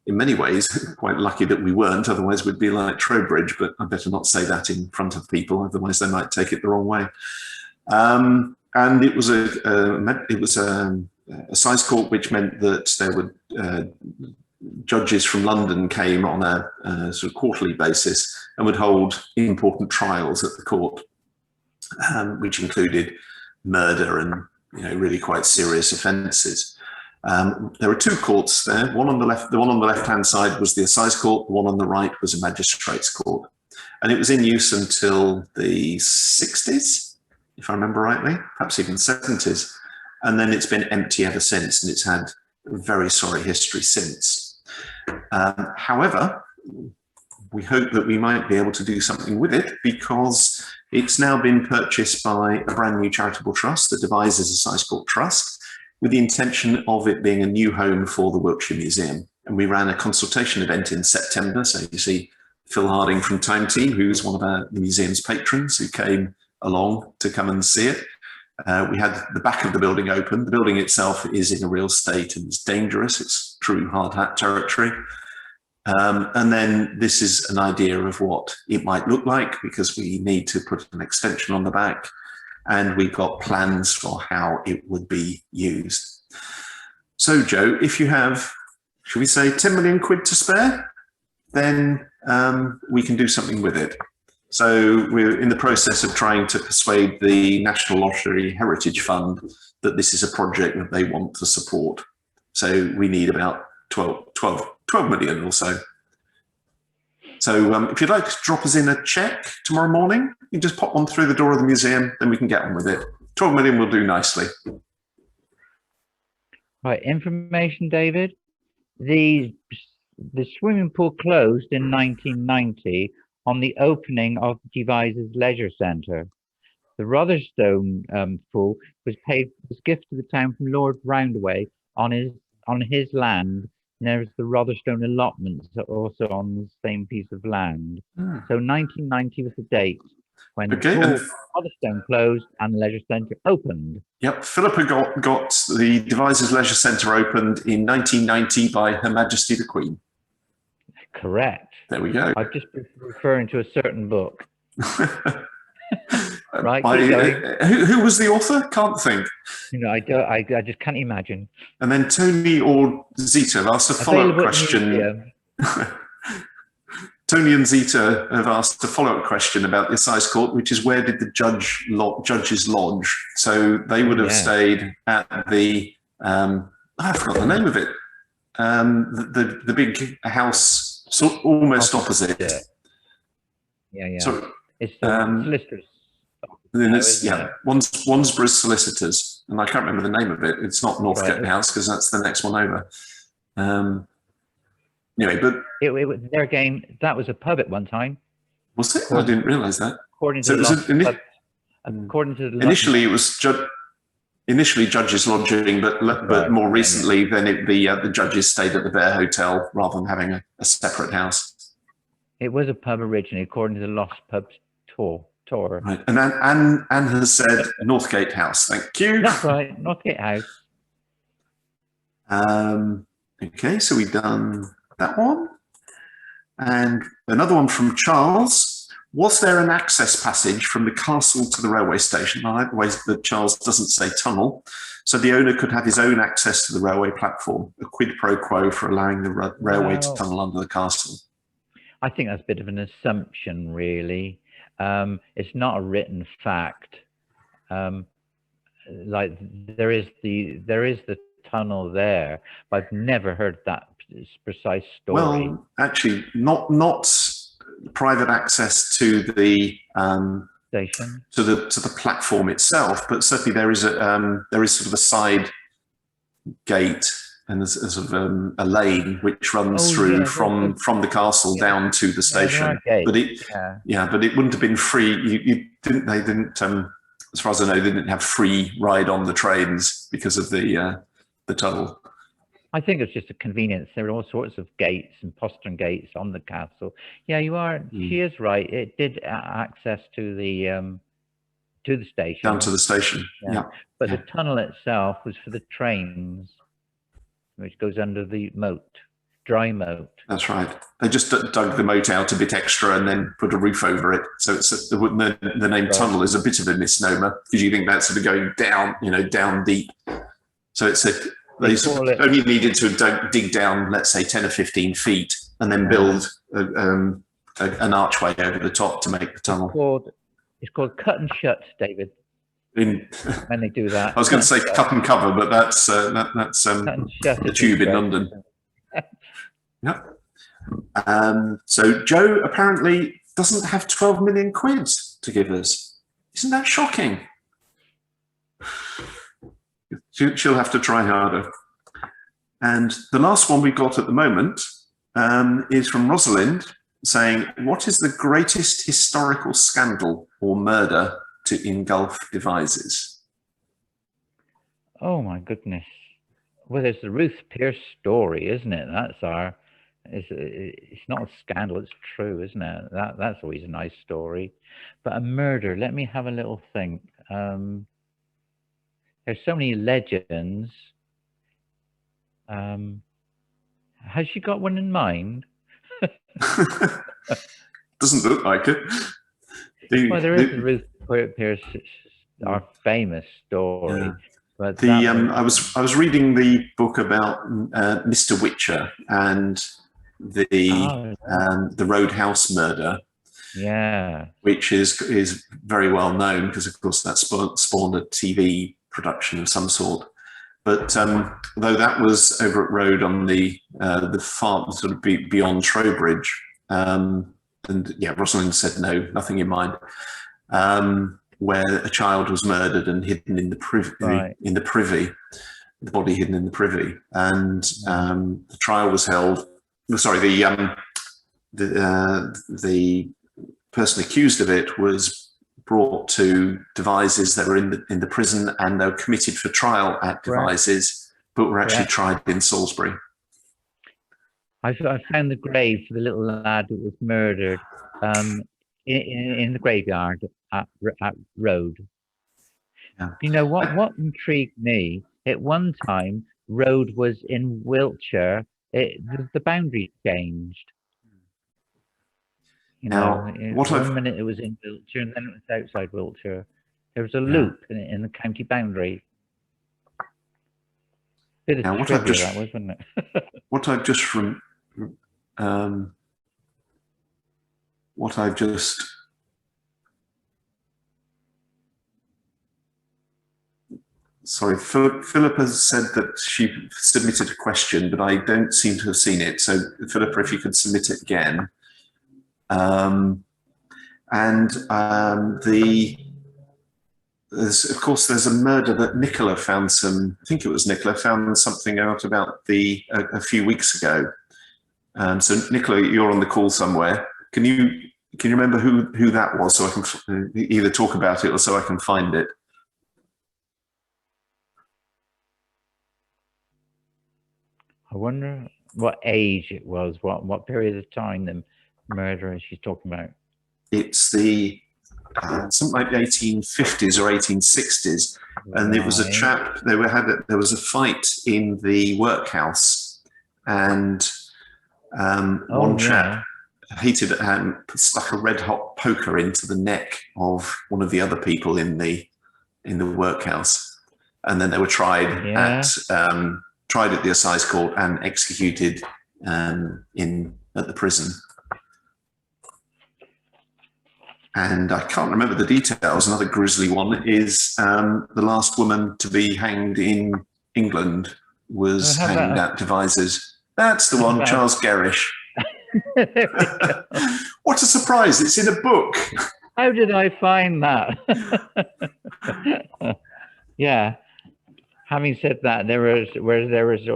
Speaker 1: In many ways, quite lucky that we weren't, otherwise we'd be like Trowbridge, but I better not say that in front of people, otherwise they might take it the wrong way. And it was a assize court, which meant that there were judges from London came on a sort of quarterly basis and would hold important trials at the court, which included murder and really quite serious offences. There were 2 courts there. One on the left, the one on the left-hand side was the assize court. The one on the right was a magistrates court, and it was in use until the 60s, if I remember rightly, perhaps even 70s. And then it's been empty ever since, and it's had a very sorry history since. However, we hope that we might be able to do something with it, because it's now been purchased by a brand new charitable trust, the Devizes Size Court Trust, with the intention of it being a new home for the Wiltshire Museum. And we ran a consultation event in September. So you see Phil Harding from Time Team, who's one of the museum's patrons, who came along to come and see it. We had the back of the building open. The building itself is in a real state and it's dangerous. It's true hard hat territory. And then this is an idea of what it might look like, because we need to put an extension on the back, and we've got plans for how it would be used. So Joe, if you have, should we say 10 million quid to spare, then we can do something with it. So we're in the process of trying to persuade the National Lottery Heritage Fund that this is a project that they want to support. So we need about 12 million or so. So if you'd like to drop us in a check tomorrow morning, you can just pop one through the door of the museum, then we can get on with it. 12 million will do nicely.
Speaker 2: Right, information, David. The swimming pool closed in 1990 on the opening of Devizes Leisure Centre. The Rotherstone pool was gifted to the town from Lord Roundaway on his land. And there's the Rotherstone allotments also on the same piece of land. So 1990 was the date when Rotherstone closed and the Leisure Centre opened.
Speaker 1: Yep, Philippa got the Devizes Leisure Centre opened in 1990 by Her Majesty the Queen.
Speaker 2: Correct.
Speaker 1: There we go.
Speaker 2: I've just been referring to a certain book. Right.
Speaker 1: Who was the author? Can't think.
Speaker 2: You know, I just can't imagine.
Speaker 1: And then Tony or Zita have asked a follow-up question. Tony and Zita have asked a follow-up question about the assize court, which is, where did the judges lodge? So they would have stayed at the I forgot the name of it. The big house, almost opposite.
Speaker 2: Yeah.
Speaker 1: So
Speaker 2: it's solicitors.
Speaker 1: Then it's Wandsborough Solicitors, and I can't remember the name of it. It's not Northgate House, because that's the next one over. Anyway, but
Speaker 2: their game, that was a pub at one time.
Speaker 1: Was it? I didn't realise that.
Speaker 2: According to
Speaker 1: initially it was initially Judges Lodging, but more recently then the judges stayed at the Bear Hotel rather than having a separate house.
Speaker 2: It was a pub originally, according to the Lost Pubs tour.
Speaker 1: Right, and Anne has said Northgate House. Thank you.
Speaker 2: That's right, Northgate House.
Speaker 1: Okay, so we've done that one, and another one from Charles. Was there an access passage from the castle to the railway station? I like the way that Charles doesn't say tunnel, so the owner could have his own access to the railway platform. A quid pro quo for allowing the railway to tunnel under the castle. I
Speaker 2: think that's a bit of an assumption, really. It's not a written fact. Like there is the tunnel there, but I've never heard that precise story.
Speaker 1: Well, actually, not private access to the
Speaker 2: station,
Speaker 1: to the platform itself, but certainly there is sort of a side gate and there's sort of a lane which runs through from the castle down to the station. But it wouldn't have been free. They didn't as far as I know, they didn't have free ride on the trains because of the tunnel.
Speaker 2: I think it's just a convenience. There are all sorts of gates and postern gates on the castle. Yeah, you are. She is right. It did access to the station.
Speaker 1: Down to the station. Yeah.
Speaker 2: But the tunnel itself was for the trains, which goes under the moat, dry moat.
Speaker 1: That's right. They just dug the moat out a bit extra and then put a roof over it. So it's the name tunnel is a bit of a misnomer, because you think that's sort of going down, down deep. So they only needed to dig down, let's say 10 or 15 feet, and then build an archway over the top to make the tunnel.
Speaker 2: It's called cut and shut, David. When they do that,
Speaker 1: I was going to say cut and cover, but that's the tube in London. Yep. So Joe apparently doesn't have 12 million quid to give us. Isn't that shocking? She'll have to try harder. And the last one we've got at the moment is from Rosalind, saying, what is the greatest historical scandal or murder to engulf Devizes?
Speaker 2: Oh my goodness. Well, there's the Ruth Pierce story, isn't it? It's not a scandal, it's true, isn't it? That's always a nice story. But a murder, let me have a little think. There's so many legends. Has she got one in mind?
Speaker 1: Doesn't look like it.
Speaker 2: Well, there is the Ruth Pierce, our famous story.
Speaker 1: Yeah.
Speaker 2: But
Speaker 1: I was reading the book about Mr. Witcher and the Roadhouse murder.
Speaker 2: Yeah,
Speaker 1: which is very well known because, of course, that spawned a TV production of some sort. But though that was over at Road on the farm, sort of beyond Trowbridge, and yeah, Rosalind said no, nothing in mind. Where a child was murdered and hidden in the privy, the body hidden in the privy, and the trial was held. Sorry, the person accused of it was brought to Devizes. They were in the prison, and they were committed for trial at Devizes, but were actually tried in Salisbury.
Speaker 2: I found the grave for the little lad who was murdered in the graveyard at Road.
Speaker 1: Yeah.
Speaker 2: You know what intrigued me? At one time, Road was in Wiltshire. The boundary changed. You know, one minute it was in Wiltshire, and then it was outside Wiltshire. There was a loop in the county boundary. Bit of trivia that was, wasn't it?
Speaker 1: What I've just sorry, Philippa has said that she submitted a question, but I don't seem to have seen it. So Philippa, if you could submit it again. Of course, there's a murder that Nicola found I think it was Nicola, found something out about a few weeks ago. So Nicola, you're on the call somewhere. Can you remember who that was, so I can either talk about it or so I can find it?
Speaker 2: I wonder what age it was, what period of time the murderer she's talking about.
Speaker 1: It's something like the 1850s or 1860s, and it was a chap. There was a fight in the workhouse, and one chap hated it and stuck a red hot poker into the neck of one of the other people in the workhouse, and then they were tried at the assize court and executed at the prison. And I can't remember the details. Another grisly one is the last woman to be hanged in England was hanged at Devizes. That's the one, Charles Gerrish. What a surprise! It's in a book.
Speaker 2: How did I find that? Yeah. Having said that, there was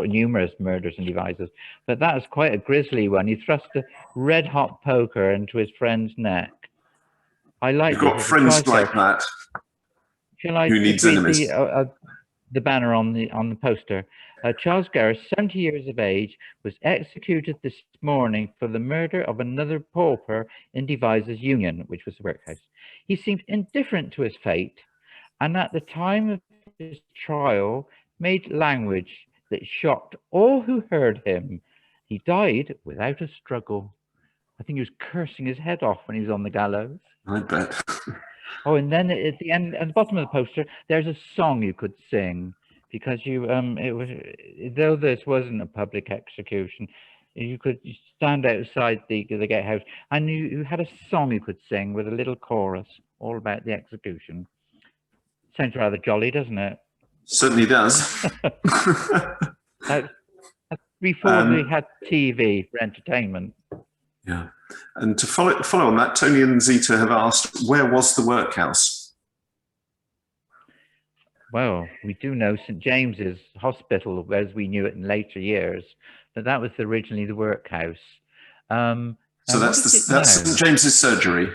Speaker 2: numerous murders in Devizes, but that was quite a grisly one. He thrust a red hot poker into his friend's neck. I like.
Speaker 1: You've got friends like that. Who needs enemies?
Speaker 2: The banner on the poster. Charles Garris, 70 years of age, was executed this morning for the murder of another pauper in Devizes Union, which was the workhouse. He seemed indifferent to his fate, and at the time of his trial made language that shocked all who heard him. He died without a struggle. I think he was cursing his head off when he was on the gallows.
Speaker 1: I bet.
Speaker 2: Oh, and then at the end, at the bottom of the poster, there's a song you could sing, because though this wasn't a public execution, you could stand outside the gatehouse, and you had a song you could sing with a little chorus all about the execution. Sounds rather jolly, doesn't it?
Speaker 1: Certainly does.
Speaker 2: That's before they had TV for entertainment.
Speaker 1: Yeah. And to follow on that, Tony and Zita have asked, where was the workhouse?
Speaker 2: Well, we do know St. James's Hospital, as we knew it in later years, but that was originally the workhouse.
Speaker 1: So
Speaker 2: What
Speaker 1: that's
Speaker 2: is it
Speaker 1: that's
Speaker 2: now?
Speaker 1: St James's Surgery.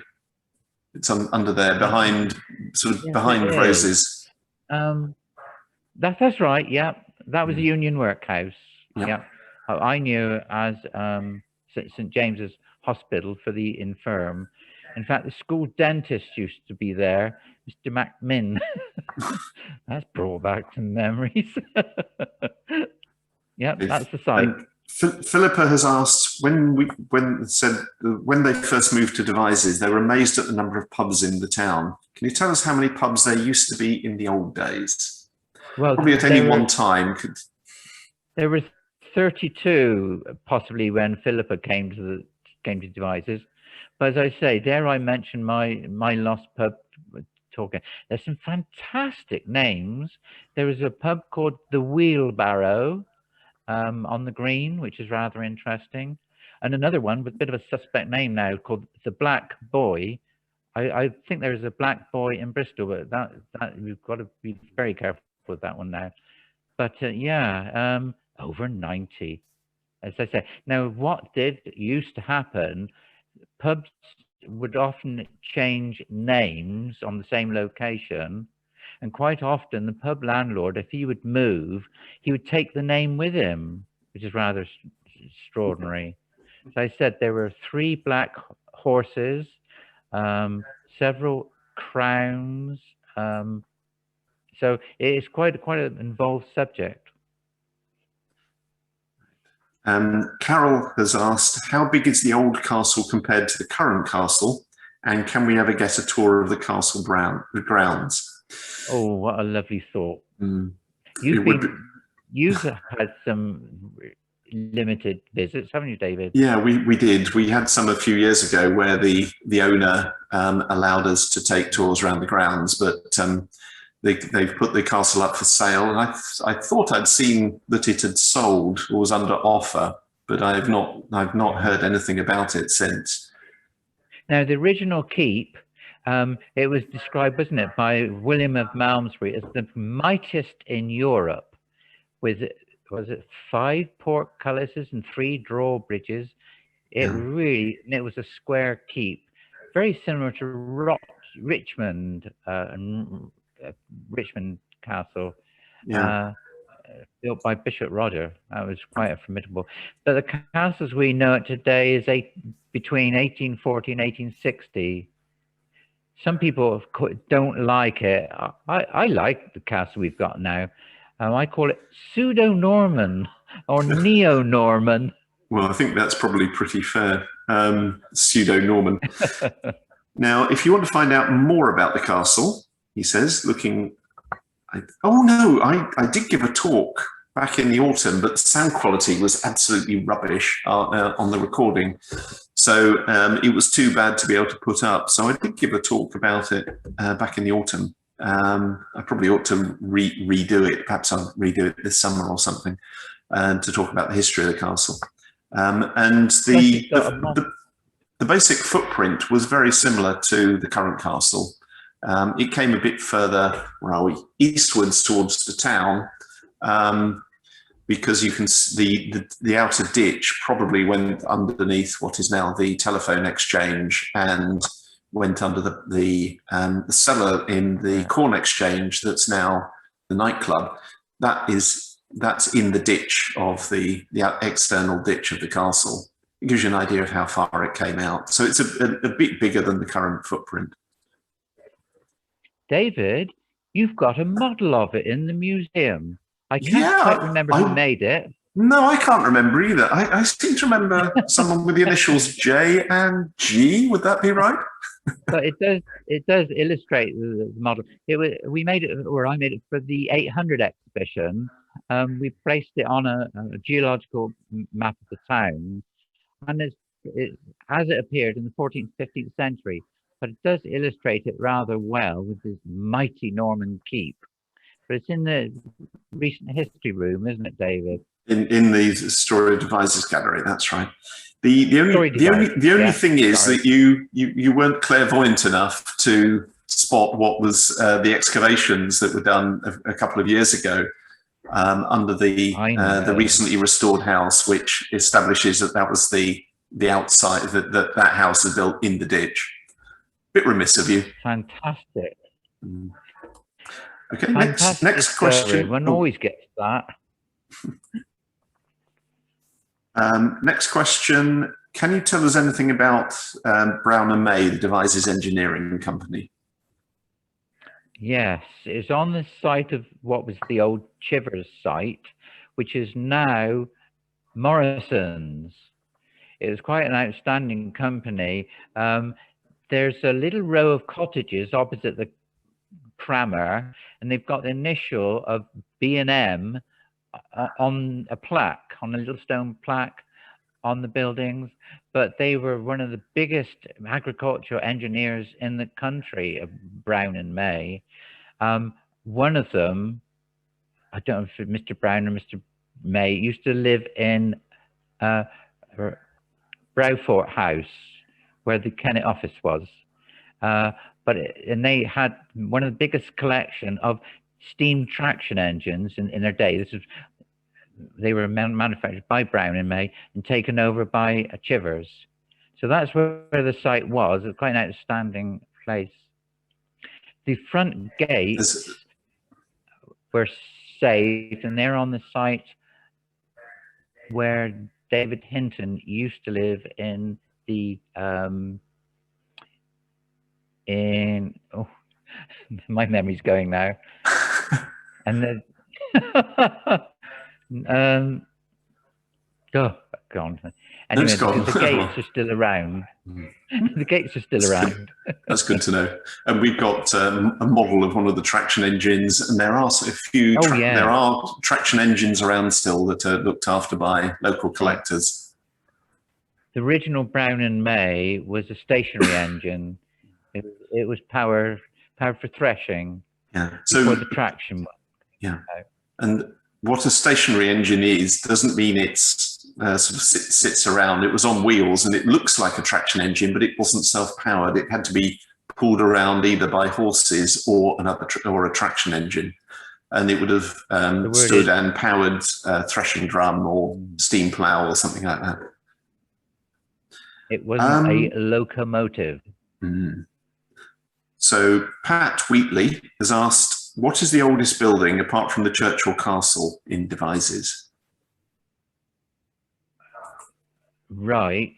Speaker 1: It's under there, behind, sort of
Speaker 2: Yes,
Speaker 1: behind
Speaker 2: it is.
Speaker 1: Roses.
Speaker 2: That's right. Yeah, that was a
Speaker 1: Mm.
Speaker 2: Union Workhouse.
Speaker 1: Yeah.
Speaker 2: Yeah, I knew it as St James's Hospital for the Infirm. In fact, the school dentist used to be there, Mr. McMinn. That's brought back some memories. Yeah, that's the site.
Speaker 1: And Philippa has asked, when they first moved to Devizes, they were amazed at the number of pubs in the town. Can you tell us how many pubs there used to be in the old days?
Speaker 2: Well,
Speaker 1: Probably at any one time.
Speaker 2: There were 32 possibly when Philippa came to Devizes. But as I say, dare I mention my lost pub talking. There's some fantastic names. There was a pub called the Wheelbarrow on the Green, which is rather interesting. And another one with a bit of a suspect name now called the Black Boy. I think there is a Black Boy in Bristol, but that we've got to be very careful with that one now. But yeah, over 90, as I say. Now, what used to happen, pubs would often change names on the same location. And quite often, the pub landlord, if he would move, he would take the name with him, which is rather extraordinary. So I said there were 3 black horses, several crowns. So it is quite an involved subject.
Speaker 1: Carol has asked, how big is the old castle compared to the current castle? And can we ever get a tour of the castle grounds?
Speaker 2: Oh, what a lovely thought.
Speaker 1: Mm.
Speaker 2: You've had some limited visits, haven't you, David?
Speaker 1: Yeah, we did. We had some a few years ago where the owner allowed us to take tours around the grounds, but they've put the castle up for sale. And I thought I'd seen that it had sold or was under offer, but I've not heard anything about it since.
Speaker 2: Now, the original keep, it was described, wasn't it, by William of Malmesbury as the mightiest in Europe, with, was it 5 portcullises and 3 drawbridges? It was a square keep, very similar to Richmond Richmond Castle, built by Bishop Roger. That was quite a formidable. But the castles we know it today is between 1840 and 1860. Some people don't like it. I like the castle we've got now. I call it pseudo-Norman or neo-Norman.
Speaker 1: Well, I think that's probably pretty fair. Pseudo-Norman. Now, if you want to find out more about the castle, he says, I did give a talk back in the autumn, but the sound quality was absolutely rubbish on the recording. So it was too bad to be able to put up. So I did give a talk about it back in the autumn. I probably ought to redo it. Perhaps I'll redo it this summer or something to talk about the history of the castle. And the basic footprint was very similar to the current castle. It came a bit further, where are we, eastwards towards the town, because you can the outer ditch probably went underneath what is now the telephone exchange and went under the cellar in the corn exchange that's now the nightclub. That's in the ditch of the external ditch of the castle. It gives you an idea of how far it came out. So it's a bit bigger than the current footprint.
Speaker 2: David, you've got a model of it in the museum. I can't quite remember who made it.
Speaker 1: No, I can't remember either. I seem to remember someone with the initials J and G. Would that be right?
Speaker 2: But it does illustrate the model. We made it, or I made it for the 800 exhibition. We placed it on a geological map of the town, and as it appeared in the 14th, 15th century. But it does illustrate it rather well with this mighty Norman keep. But it's in the recent history room, isn't it, David?
Speaker 1: In the Story of Devizes gallery, that's right. The only thing is that you weren't clairvoyant enough to spot what was the excavations that were done a couple of years ago under the recently restored house, which establishes that was the the outside that house is built in the ditch. Bit remiss of you.
Speaker 2: Fantastic.
Speaker 1: Okay,
Speaker 2: Fantastic
Speaker 1: next question.
Speaker 2: One always gets that.
Speaker 1: Next question. Can you tell us anything about Brown and May, the Devizes engineering company?
Speaker 2: Yes, it's on the site of what was the old Chivers site, which is now Morrison's. It was quite an outstanding company. There's a little row of cottages opposite the Crammer, and they've got the initial of B&M on a plaque, on a little stone plaque on the buildings. But they were one of the biggest agricultural engineers in the country, Brown and May. One of them, I don't know if Mr. Brown or Mr. May, used to live in Browfort House, where the Kennet office was. And they had one of the biggest collection of steam traction engines in their day. They were manufactured by Brown and May and taken over by Chivers. So that's where the site was. It's quite an outstanding place. The front gates were saved, and they're on the site where David Hinton used to live in the oh, my memory's going now. And then oh, gone. Anyway, the gates are still around. The gates are still around.
Speaker 1: That's good to know. And we've got a model of one of the traction engines, and there are a few. There are traction engines around still that are looked after by local collectors.
Speaker 2: The original Brown and May was a stationary engine. It was power for threshing.
Speaker 1: Yeah.
Speaker 2: So the traction.
Speaker 1: Yeah. And what a stationary engine is doesn't mean it's sort of sits around. It was on wheels, and it looks like a traction engine, but it wasn't self-powered. It had to be pulled around either by horses or a traction engine, and it would have stood and powered a threshing drum or steam plow or something like that.
Speaker 2: It wasn't a locomotive.
Speaker 1: So Pat Wheatley has asked, what is the oldest building apart from the church or castle in Devizes?
Speaker 2: Right.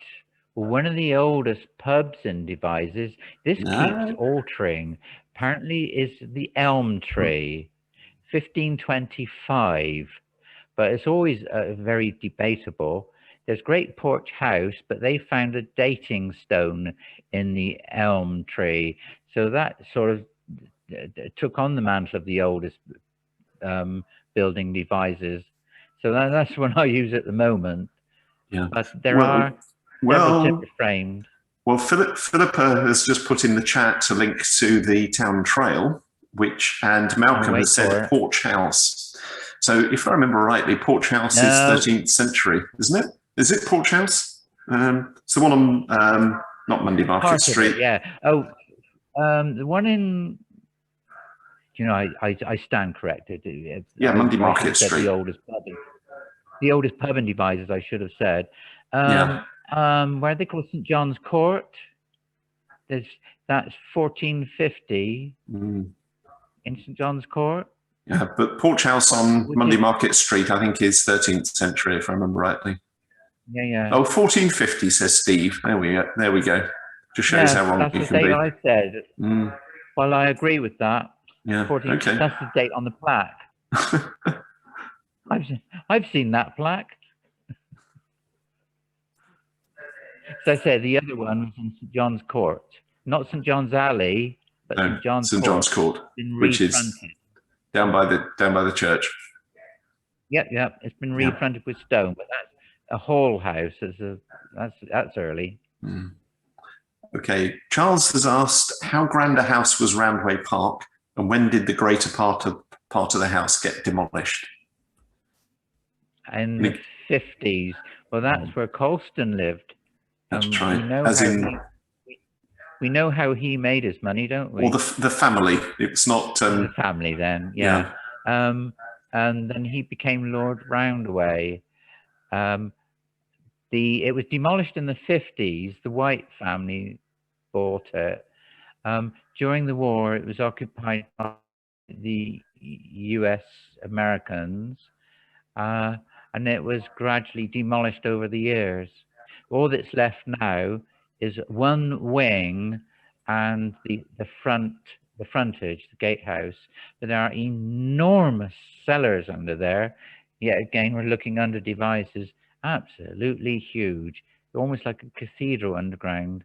Speaker 2: Well, one of the oldest pubs in Devizes, this keeps altering, apparently is the Elm Tree, 1525. But it's always very debatable. There's Great Porch House, but they found a dating stone in the Elm Tree. So that sort of took on the mantle of the oldest building Devizes. So that's what I use at the moment.
Speaker 1: Yeah.
Speaker 2: But there are several timber framed.
Speaker 1: Well, Philippa has just put in the chat a link to the town trail, and Malcolm has said Porch House. So if I remember rightly, Porch House is 13th century, isn't it? Is it Porch House? It's the one on not Monday Market Street.
Speaker 2: Oh, the one in, I stand corrected.
Speaker 1: Monday Market Street.
Speaker 2: The oldest pub in Devizes, I should have said. Where they call St. John's Court. That's 1450 in St. John's Court.
Speaker 1: Yeah, but Porch House on Monday Market Street, I think, is 13th century, if I remember rightly.
Speaker 2: Yeah.
Speaker 1: Oh, 1450, says Steve. There we go. Just shows how wrong you can be.
Speaker 2: That's the date I said. Well, I agree with that.
Speaker 1: Yeah,
Speaker 2: 14, okay. That's the date on the plaque. I've seen that plaque. So I said the other one was in St. John's Court, not St. John's Alley, but St. John's Court,
Speaker 1: which is down by the church.
Speaker 2: Yep. It's been refronted with stone, but that's a hall house. That's early.
Speaker 1: Okay, Charles has asked, how grand a house was Roundway Park, and when did the greater part of the house get demolished?
Speaker 2: In the 50s. Well, that's where Colston lived.
Speaker 1: That's right.
Speaker 2: We know how he made his money, don't we?
Speaker 1: Well, the family. It's not
Speaker 2: the family then. Yeah. And then he became Lord Roundway. The it was demolished in the 50s. The White family bought it. During the war, it was occupied by the US Americans, and it was gradually demolished over the years. All that's left now is one wing and the frontage, the gatehouse. But there are enormous cellars under there. Yet again, we're looking under Devizes, absolutely huge, almost like a cathedral underground.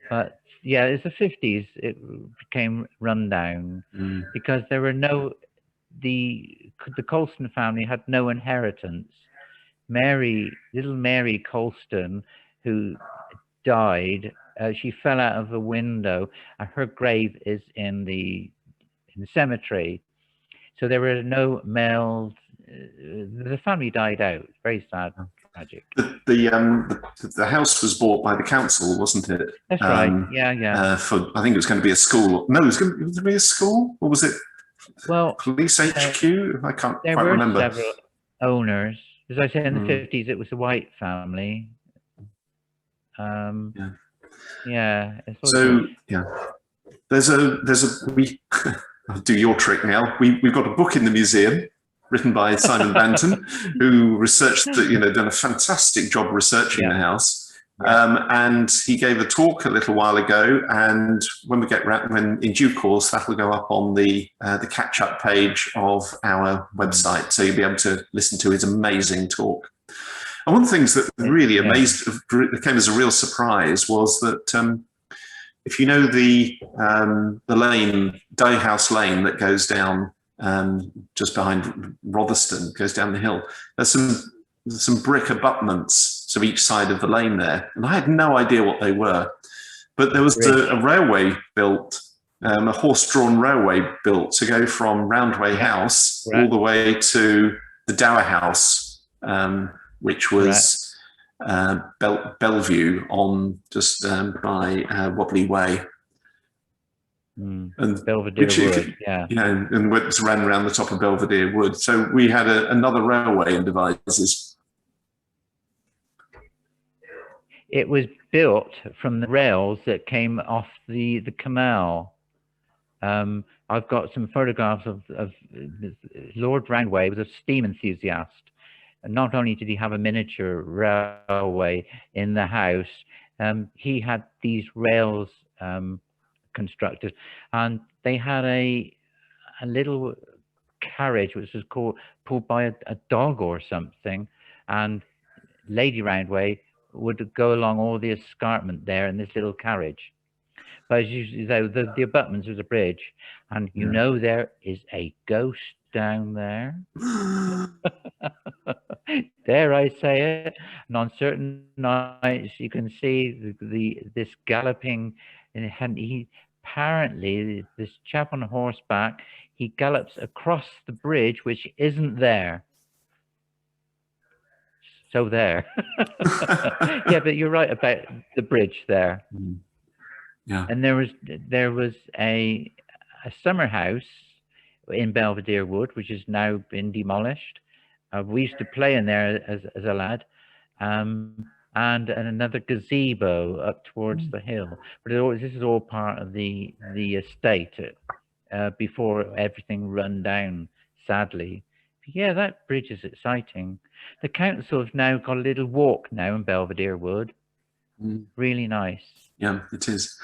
Speaker 2: But yeah, it's the 50s. It became run down because there were the Colston family had no inheritance. Little Mary Colston, who died, she fell out of a window, and her grave is in the cemetery. So there were no males. The family died out. Very sad, tragic.
Speaker 1: The house was bought by the council, wasn't it?
Speaker 2: That's right. Yeah.
Speaker 1: For, I think it was going to be a school. No, it was going to be a school, or was it?
Speaker 2: Well,
Speaker 1: police HQ. I can't
Speaker 2: there
Speaker 1: quite
Speaker 2: were
Speaker 1: remember.
Speaker 2: Several owners. As I said, in the 50s, it was the White family. Yeah.
Speaker 1: So yeah, there's a I'll do your trick now. We've got a book in the museum written by Simon Banton, who researched, done a fantastic job researching the house. And he gave a talk a little while ago, and when in due course, that will go up on the catch-up page of our website, so you'll be able to listen to his amazing talk. And one of the things that really came as a real surprise was that if you know the lane, Dyehouse Lane, that goes down just behind Rotherston, goes down the hill, there's some brick abutments to each side of the lane there, and I had no idea what they were. But there was a railway built, a horse-drawn railway built to go from Roundway House all the way to the Dower House, which was Bellevue on just by Wobbly Way.
Speaker 2: And Belvedere Wood,
Speaker 1: and it ran around the top of Belvedere Wood. So we had another railway in Devizes.
Speaker 2: It was built from the rails that came off the canal. I've got some photographs of Lord Roundway was a steam enthusiast. And not only did he have a miniature railway in the house, he had these rails constructed, and they had a little carriage which was pulled by a dog or something, and Lady Roundway would go along all the escarpment there in this little carriage. But as you know, the abutments was a bridge, and there is a ghost down there. Dare I say it? And on certain nights, you can see this galloping, and apparently this chap on horseback, he gallops across the bridge, which isn't there. So there. Yeah, but you're right about the bridge there.
Speaker 1: Yeah.
Speaker 2: And there was a summer house in Belvedere Wood, which has now been demolished. We used to play in there as a lad, and another gazebo up towards the hill. But this is all part of the estate before everything run down, sadly. But yeah, that bridge is exciting. The council have now got a little walk now in Belvedere Wood. Really nice.
Speaker 1: Yeah, it is.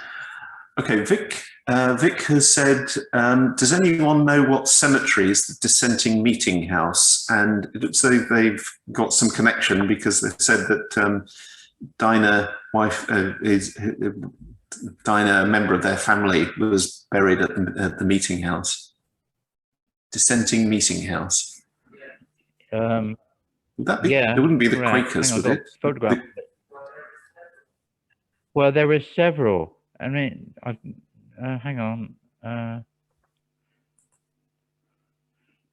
Speaker 1: Okay, Vic has said, does anyone know what cemetery is the Dissenting Meeting House? And it looks like they've got some connection, because they said that Dinah, a member of their family, was buried at the meeting house. Dissenting Meeting House. Would that be? It wouldn't be the Quakers, would it?
Speaker 2: Photograph. Well, there were several. I mean, hang on. Can't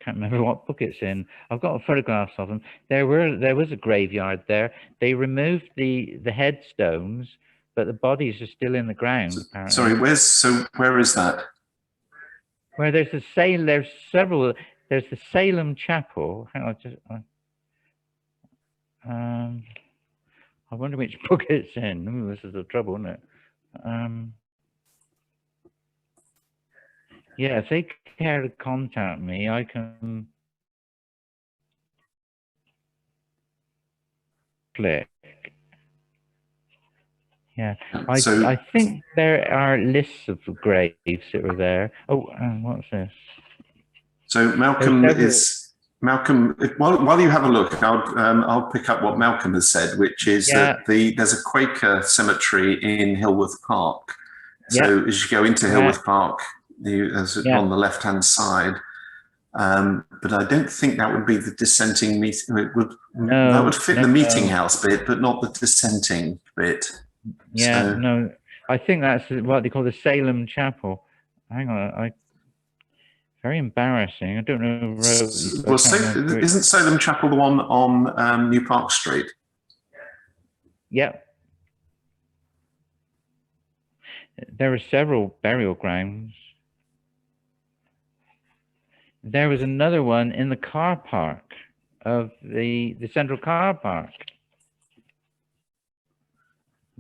Speaker 2: remember what book it's in. I've got photographs of them. There was a graveyard there. They removed the headstones, but the bodies are still in the ground. Apparently.
Speaker 1: Sorry, where is that?
Speaker 2: Where there's the Salem Chapel. Hang on, I wonder which book it's in. Ooh, this is the trouble, isn't it? Yeah, if they care to contact me, I can click. Yeah,
Speaker 1: So,
Speaker 2: I think there are lists of graves that were there. Oh, what's this?
Speaker 1: so Malcolm while you have a look, I'll pick up what Malcolm has said, which is that there's a Quaker cemetery in Hilworth Park. So as you go into Hilworth Park, on the left-hand side, but I don't think that would be the dissenting meeting. That would fit the meeting house bit, but not the dissenting bit.
Speaker 2: Yeah, so, no, I think that's what they call the Salem Chapel. Hang on, very embarrassing. I don't know.
Speaker 1: Well, isn't Salem Chapel the one on New Park Street?
Speaker 2: Yep. There were several burial grounds. There was another one in the car park of the central car park.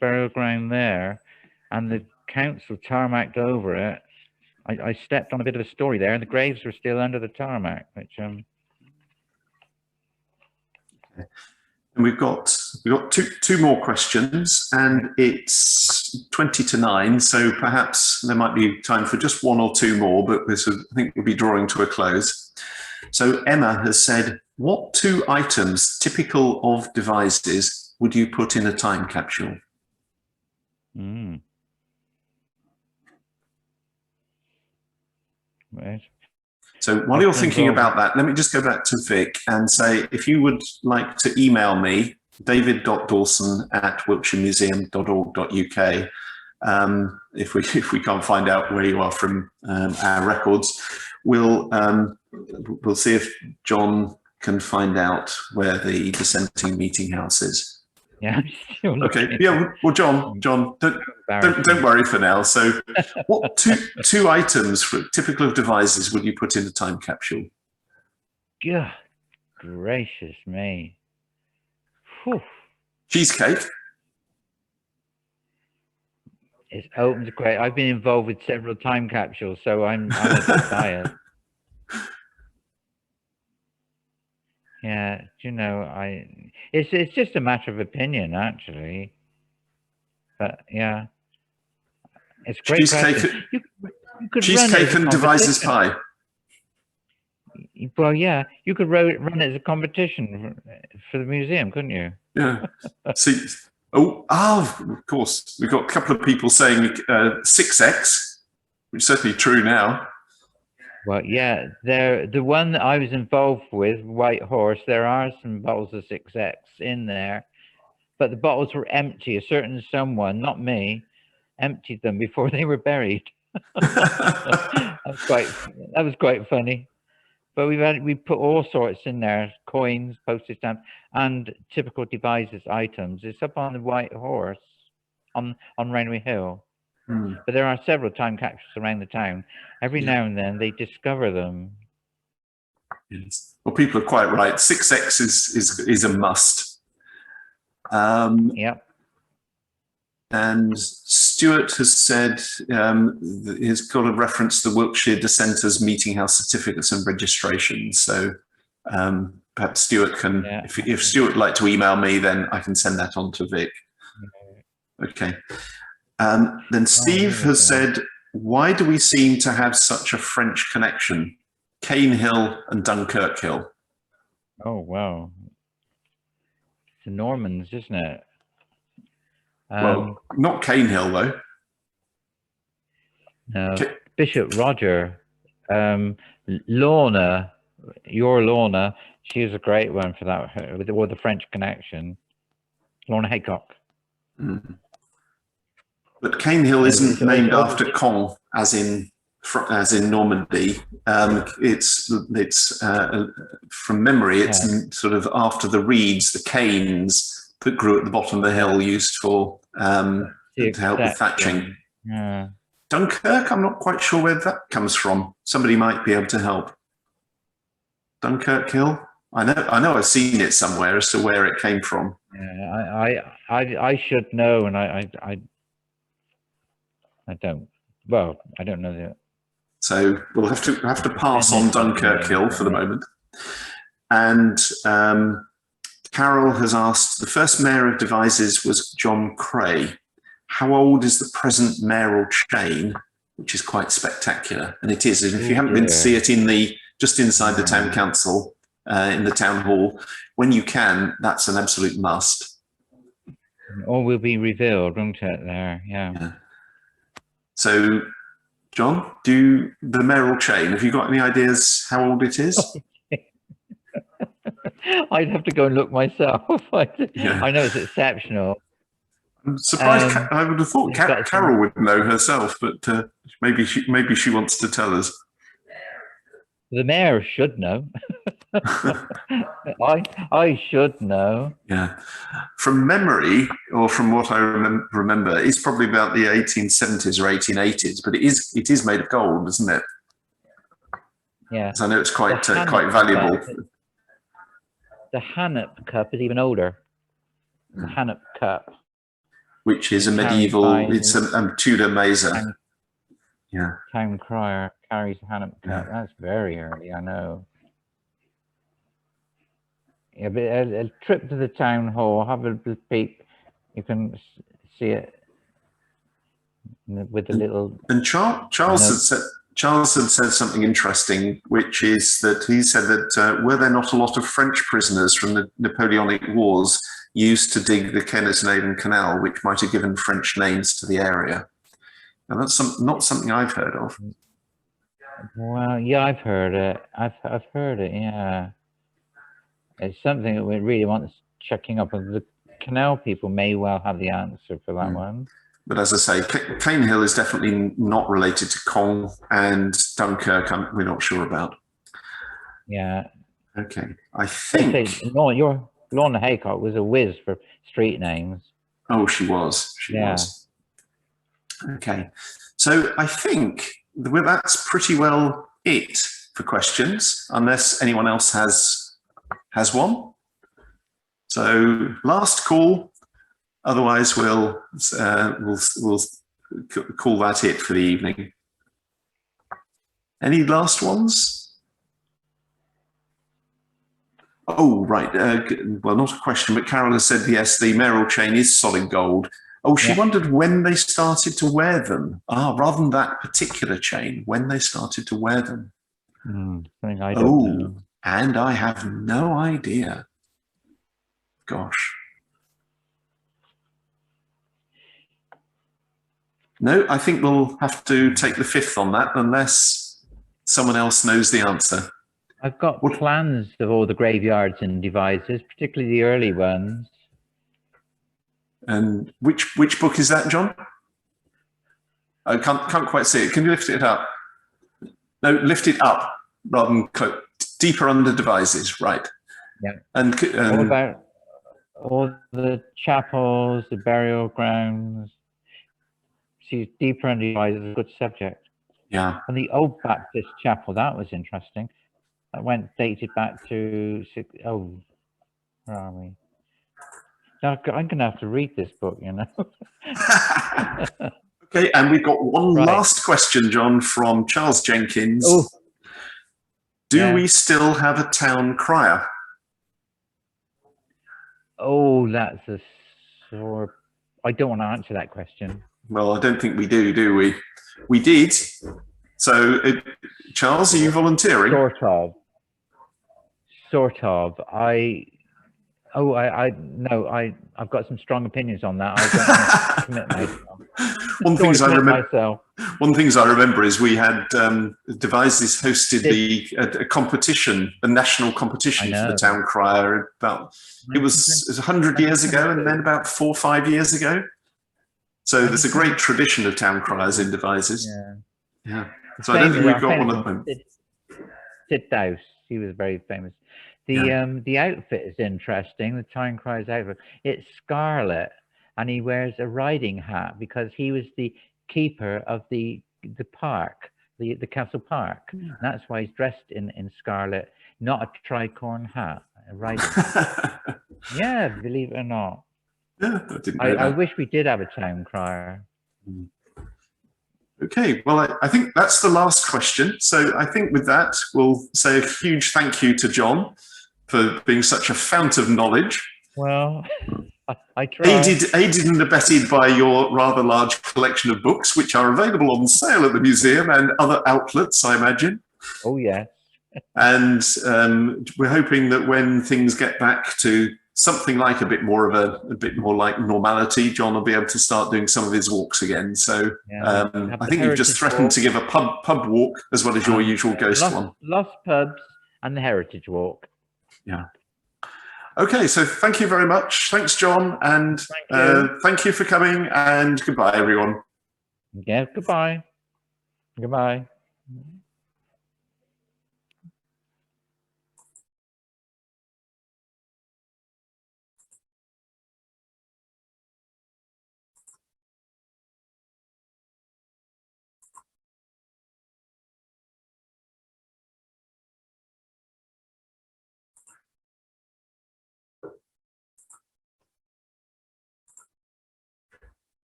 Speaker 2: Burial ground there, and the council tarmacked over it. I stepped on a bit of a story there, and the graves were still under the tarmac, which
Speaker 1: And we've got two more questions, and it's 20 to 9, so perhaps there might be time for just one or two more, but this I think we'll be drawing to a close. So Emma has said, what 2 items typical of Devizes would you put in a time capsule?
Speaker 2: Right.
Speaker 1: So while you're thinking about that, let me just go back to Vic and say, if you would like to email me, david.dawson@wiltshiremuseum.org.uk, if we can't find out where you are from our records, we'll see if John can find out where the dissenting meeting house is.
Speaker 2: Yeah.
Speaker 1: Okay. Yeah. Well, John, don't worry for now. So, what two items typical of Devizes would you put in a time capsule?
Speaker 2: God gracious me! Whew.
Speaker 1: Cheesecake.
Speaker 2: It's open to great. I've been involved with several time capsules, so I'm a bit tired. Yeah, it's just a matter of opinion, actually. But yeah, it's great.
Speaker 1: Cheesecake. You could cheesecake and Devizes pie.
Speaker 2: Well, yeah, you could run it as a competition for the museum, couldn't you?
Speaker 1: Yeah. See, of course, we've got a couple of people saying 6X, which is certainly true now.
Speaker 2: Well, yeah, the one that I was involved with, White Horse, there are some bottles of 6X in there, but the bottles were empty. A certain someone, not me, emptied them before they were buried. That was quite funny. But we put all sorts in there: coins, postage stamps, and typical Devizes items. It's up on the White Horse, on Rainway Hill. But there are several time capsules around the town. Every now and then they discover them.
Speaker 1: Yes. Well, people are quite right. 6X is a must.
Speaker 2: Yep.
Speaker 1: And Stuart has said he's got a reference to the Wiltshire Dissenters Meeting House certificates and registrations. So perhaps Stuart can, if Stuart would like to email me, then I can send that on to Vic. Okay. Then Steve has said, why do we seem to have such a French connection? Cane Hill and Dunkirk Hill.
Speaker 2: Oh, wow. It's the Normans, isn't it?
Speaker 1: Well, not Cane Hill, though.
Speaker 2: No, Bishop Roger. Lorna, your Lorna, she was a great one for that, with the French connection. Lorna Haycock.
Speaker 1: But Cane Hill isn't named after Caen, as in Normandy. It's from memory. It's sort of after the reeds, the canes that grew at the bottom of the hill, used for to help with thatching.
Speaker 2: Yeah.
Speaker 1: Dunkirk, I'm not quite sure where that comes from. Somebody might be able to help. Dunkirk Hill. I know I've seen it somewhere as to where it came from.
Speaker 2: Yeah, I should know, and I don't. Well, I don't know that.
Speaker 1: So we'll have to pass on Dunkirk Hill for the moment. And Carol has asked, the first mayor of Devizes was John Cray. How old is the present mayoral chain, which is quite spectacular? And it is. And if you haven't been to see it just inside the town council, in the town hall, when you can, that's an absolute must.
Speaker 2: All will be revealed, won't it? There, yeah.
Speaker 1: So, John, the mayoral chain, have you got any ideas how old it is?
Speaker 2: I'd have to go and look myself. I know it's exceptional.
Speaker 1: I'm surprised. I would have thought Carol would know herself, but maybe she wants to tell us.
Speaker 2: The mayor should know. I should know.
Speaker 1: Yeah, from memory, or from what I remember, it's probably about the 1870s or 1880s. But it is made of gold, isn't it?
Speaker 2: Yeah.
Speaker 1: So I know it's quite valuable.
Speaker 2: The Hannop cup is even older. The Hannop cup,
Speaker 1: which is a medieval. It's a Tudor mazer. Yeah.
Speaker 2: Town crier carries the Hannop cup. Yeah. That's very early, I know. Yeah, but a trip to the town hall, have a peek. You can see it with the little.
Speaker 1: And Charles had said something interesting, which is that he said that were there not a lot of French prisoners from the Napoleonic Wars used to dig the Kennersnaven Canal, which might have given French names to the area. And that's not something I've heard of.
Speaker 2: Well, yeah, I've heard it. I've heard it. Yeah, it's something that we really want checking up. And the canal people may well have the answer for that one.
Speaker 1: But as I say, Cane Hill is definitely not related to Cong, and Dunkirk we're not sure about.
Speaker 2: Yeah.
Speaker 1: Okay, I think.
Speaker 2: Lorna Haycock was a whiz for street names.
Speaker 1: Oh, she was. She was. Okay, so I think that's pretty well it for questions, unless anyone else has one. So last call. Otherwise, we'll call that it for the evening. Any last ones? Oh, right. Well, not a question, but Carol has said, yes, the mayoral chain is solid gold. Oh, she wondered when they started to wear them. Rather than that particular chain, when they started to wear them.
Speaker 2: I don't know.
Speaker 1: And I have no idea. Gosh. No, I think we'll have to take the fifth on that unless someone else knows the answer.
Speaker 2: I've got plans of all the graveyards and Devizes, particularly the early ones.
Speaker 1: And which book is that, John? I can't quite see it. Can you lift it up? No, lift it up rather than deeper under Devizes, right?
Speaker 2: Yeah.
Speaker 1: And
Speaker 2: what about all the chapels, the burial grounds? See, deeper under Devizes is a good subject.
Speaker 1: Yeah.
Speaker 2: And the Old Baptist Chapel, that was interesting. That dated back to where are we? Now, I'm going to have to read this book, you know.
Speaker 1: Okay, and we've got one last question, John, from Charles Jenkins.
Speaker 2: Oh.
Speaker 1: Do we still have a town crier?
Speaker 2: Oh, that's a sore. I don't want to answer that question.
Speaker 1: Well, I don't think we do we? We did. So, Charles, are you volunteering?
Speaker 2: Sort of. I've got some strong opinions on that. I don't want to commit myself.
Speaker 1: One thing I remember is we had Devizes hosted a competition, a national competition for the town crier. It was 100 years ago, and then about 4 or 5 years ago. So there's a great tradition of town criers in Devizes. Yeah. So I don't think we've got one at the moment.
Speaker 2: Sid Dowse, he was very famous. The outfit is interesting. The town crier's outfit. It's scarlet, and he wears a riding hat because he was the keeper of the park, the Castle Park. And that's why he's dressed in scarlet, not a tricorn hat. Right. Yeah, believe it or not.
Speaker 1: Yeah, I didn't know
Speaker 2: I
Speaker 1: that.
Speaker 2: wish we did have a town crier.
Speaker 1: Okay, well, I think that's the last question. So I think with that, we'll say a huge thank you to John for being such a fount of knowledge.
Speaker 2: Well, I tried.
Speaker 1: Aided and abetted by your rather large collection of books, which are available on sale at the museum and other outlets, I imagine.
Speaker 2: Oh, yes.
Speaker 1: And we're hoping that when things get back to something like a bit more like normality, John will be able to start doing some of his walks again. So
Speaker 2: Yeah,
Speaker 1: I think you've just threatened to give a pub walk as well as your usual ghost one.
Speaker 2: Lost pubs and the heritage walk.
Speaker 1: Yeah. Okay, so thank you very much. Thanks, John, and thank you for coming. And goodbye, everyone.
Speaker 2: Yeah, goodbye. Goodbye.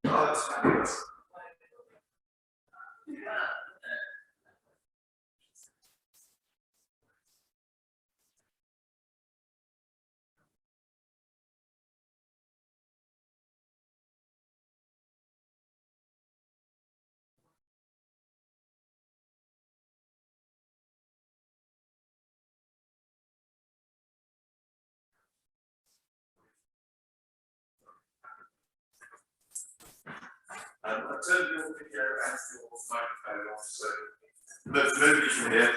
Speaker 1: Oh, that's fabulous. I've turned your video and your microphone off, so nobody can hear.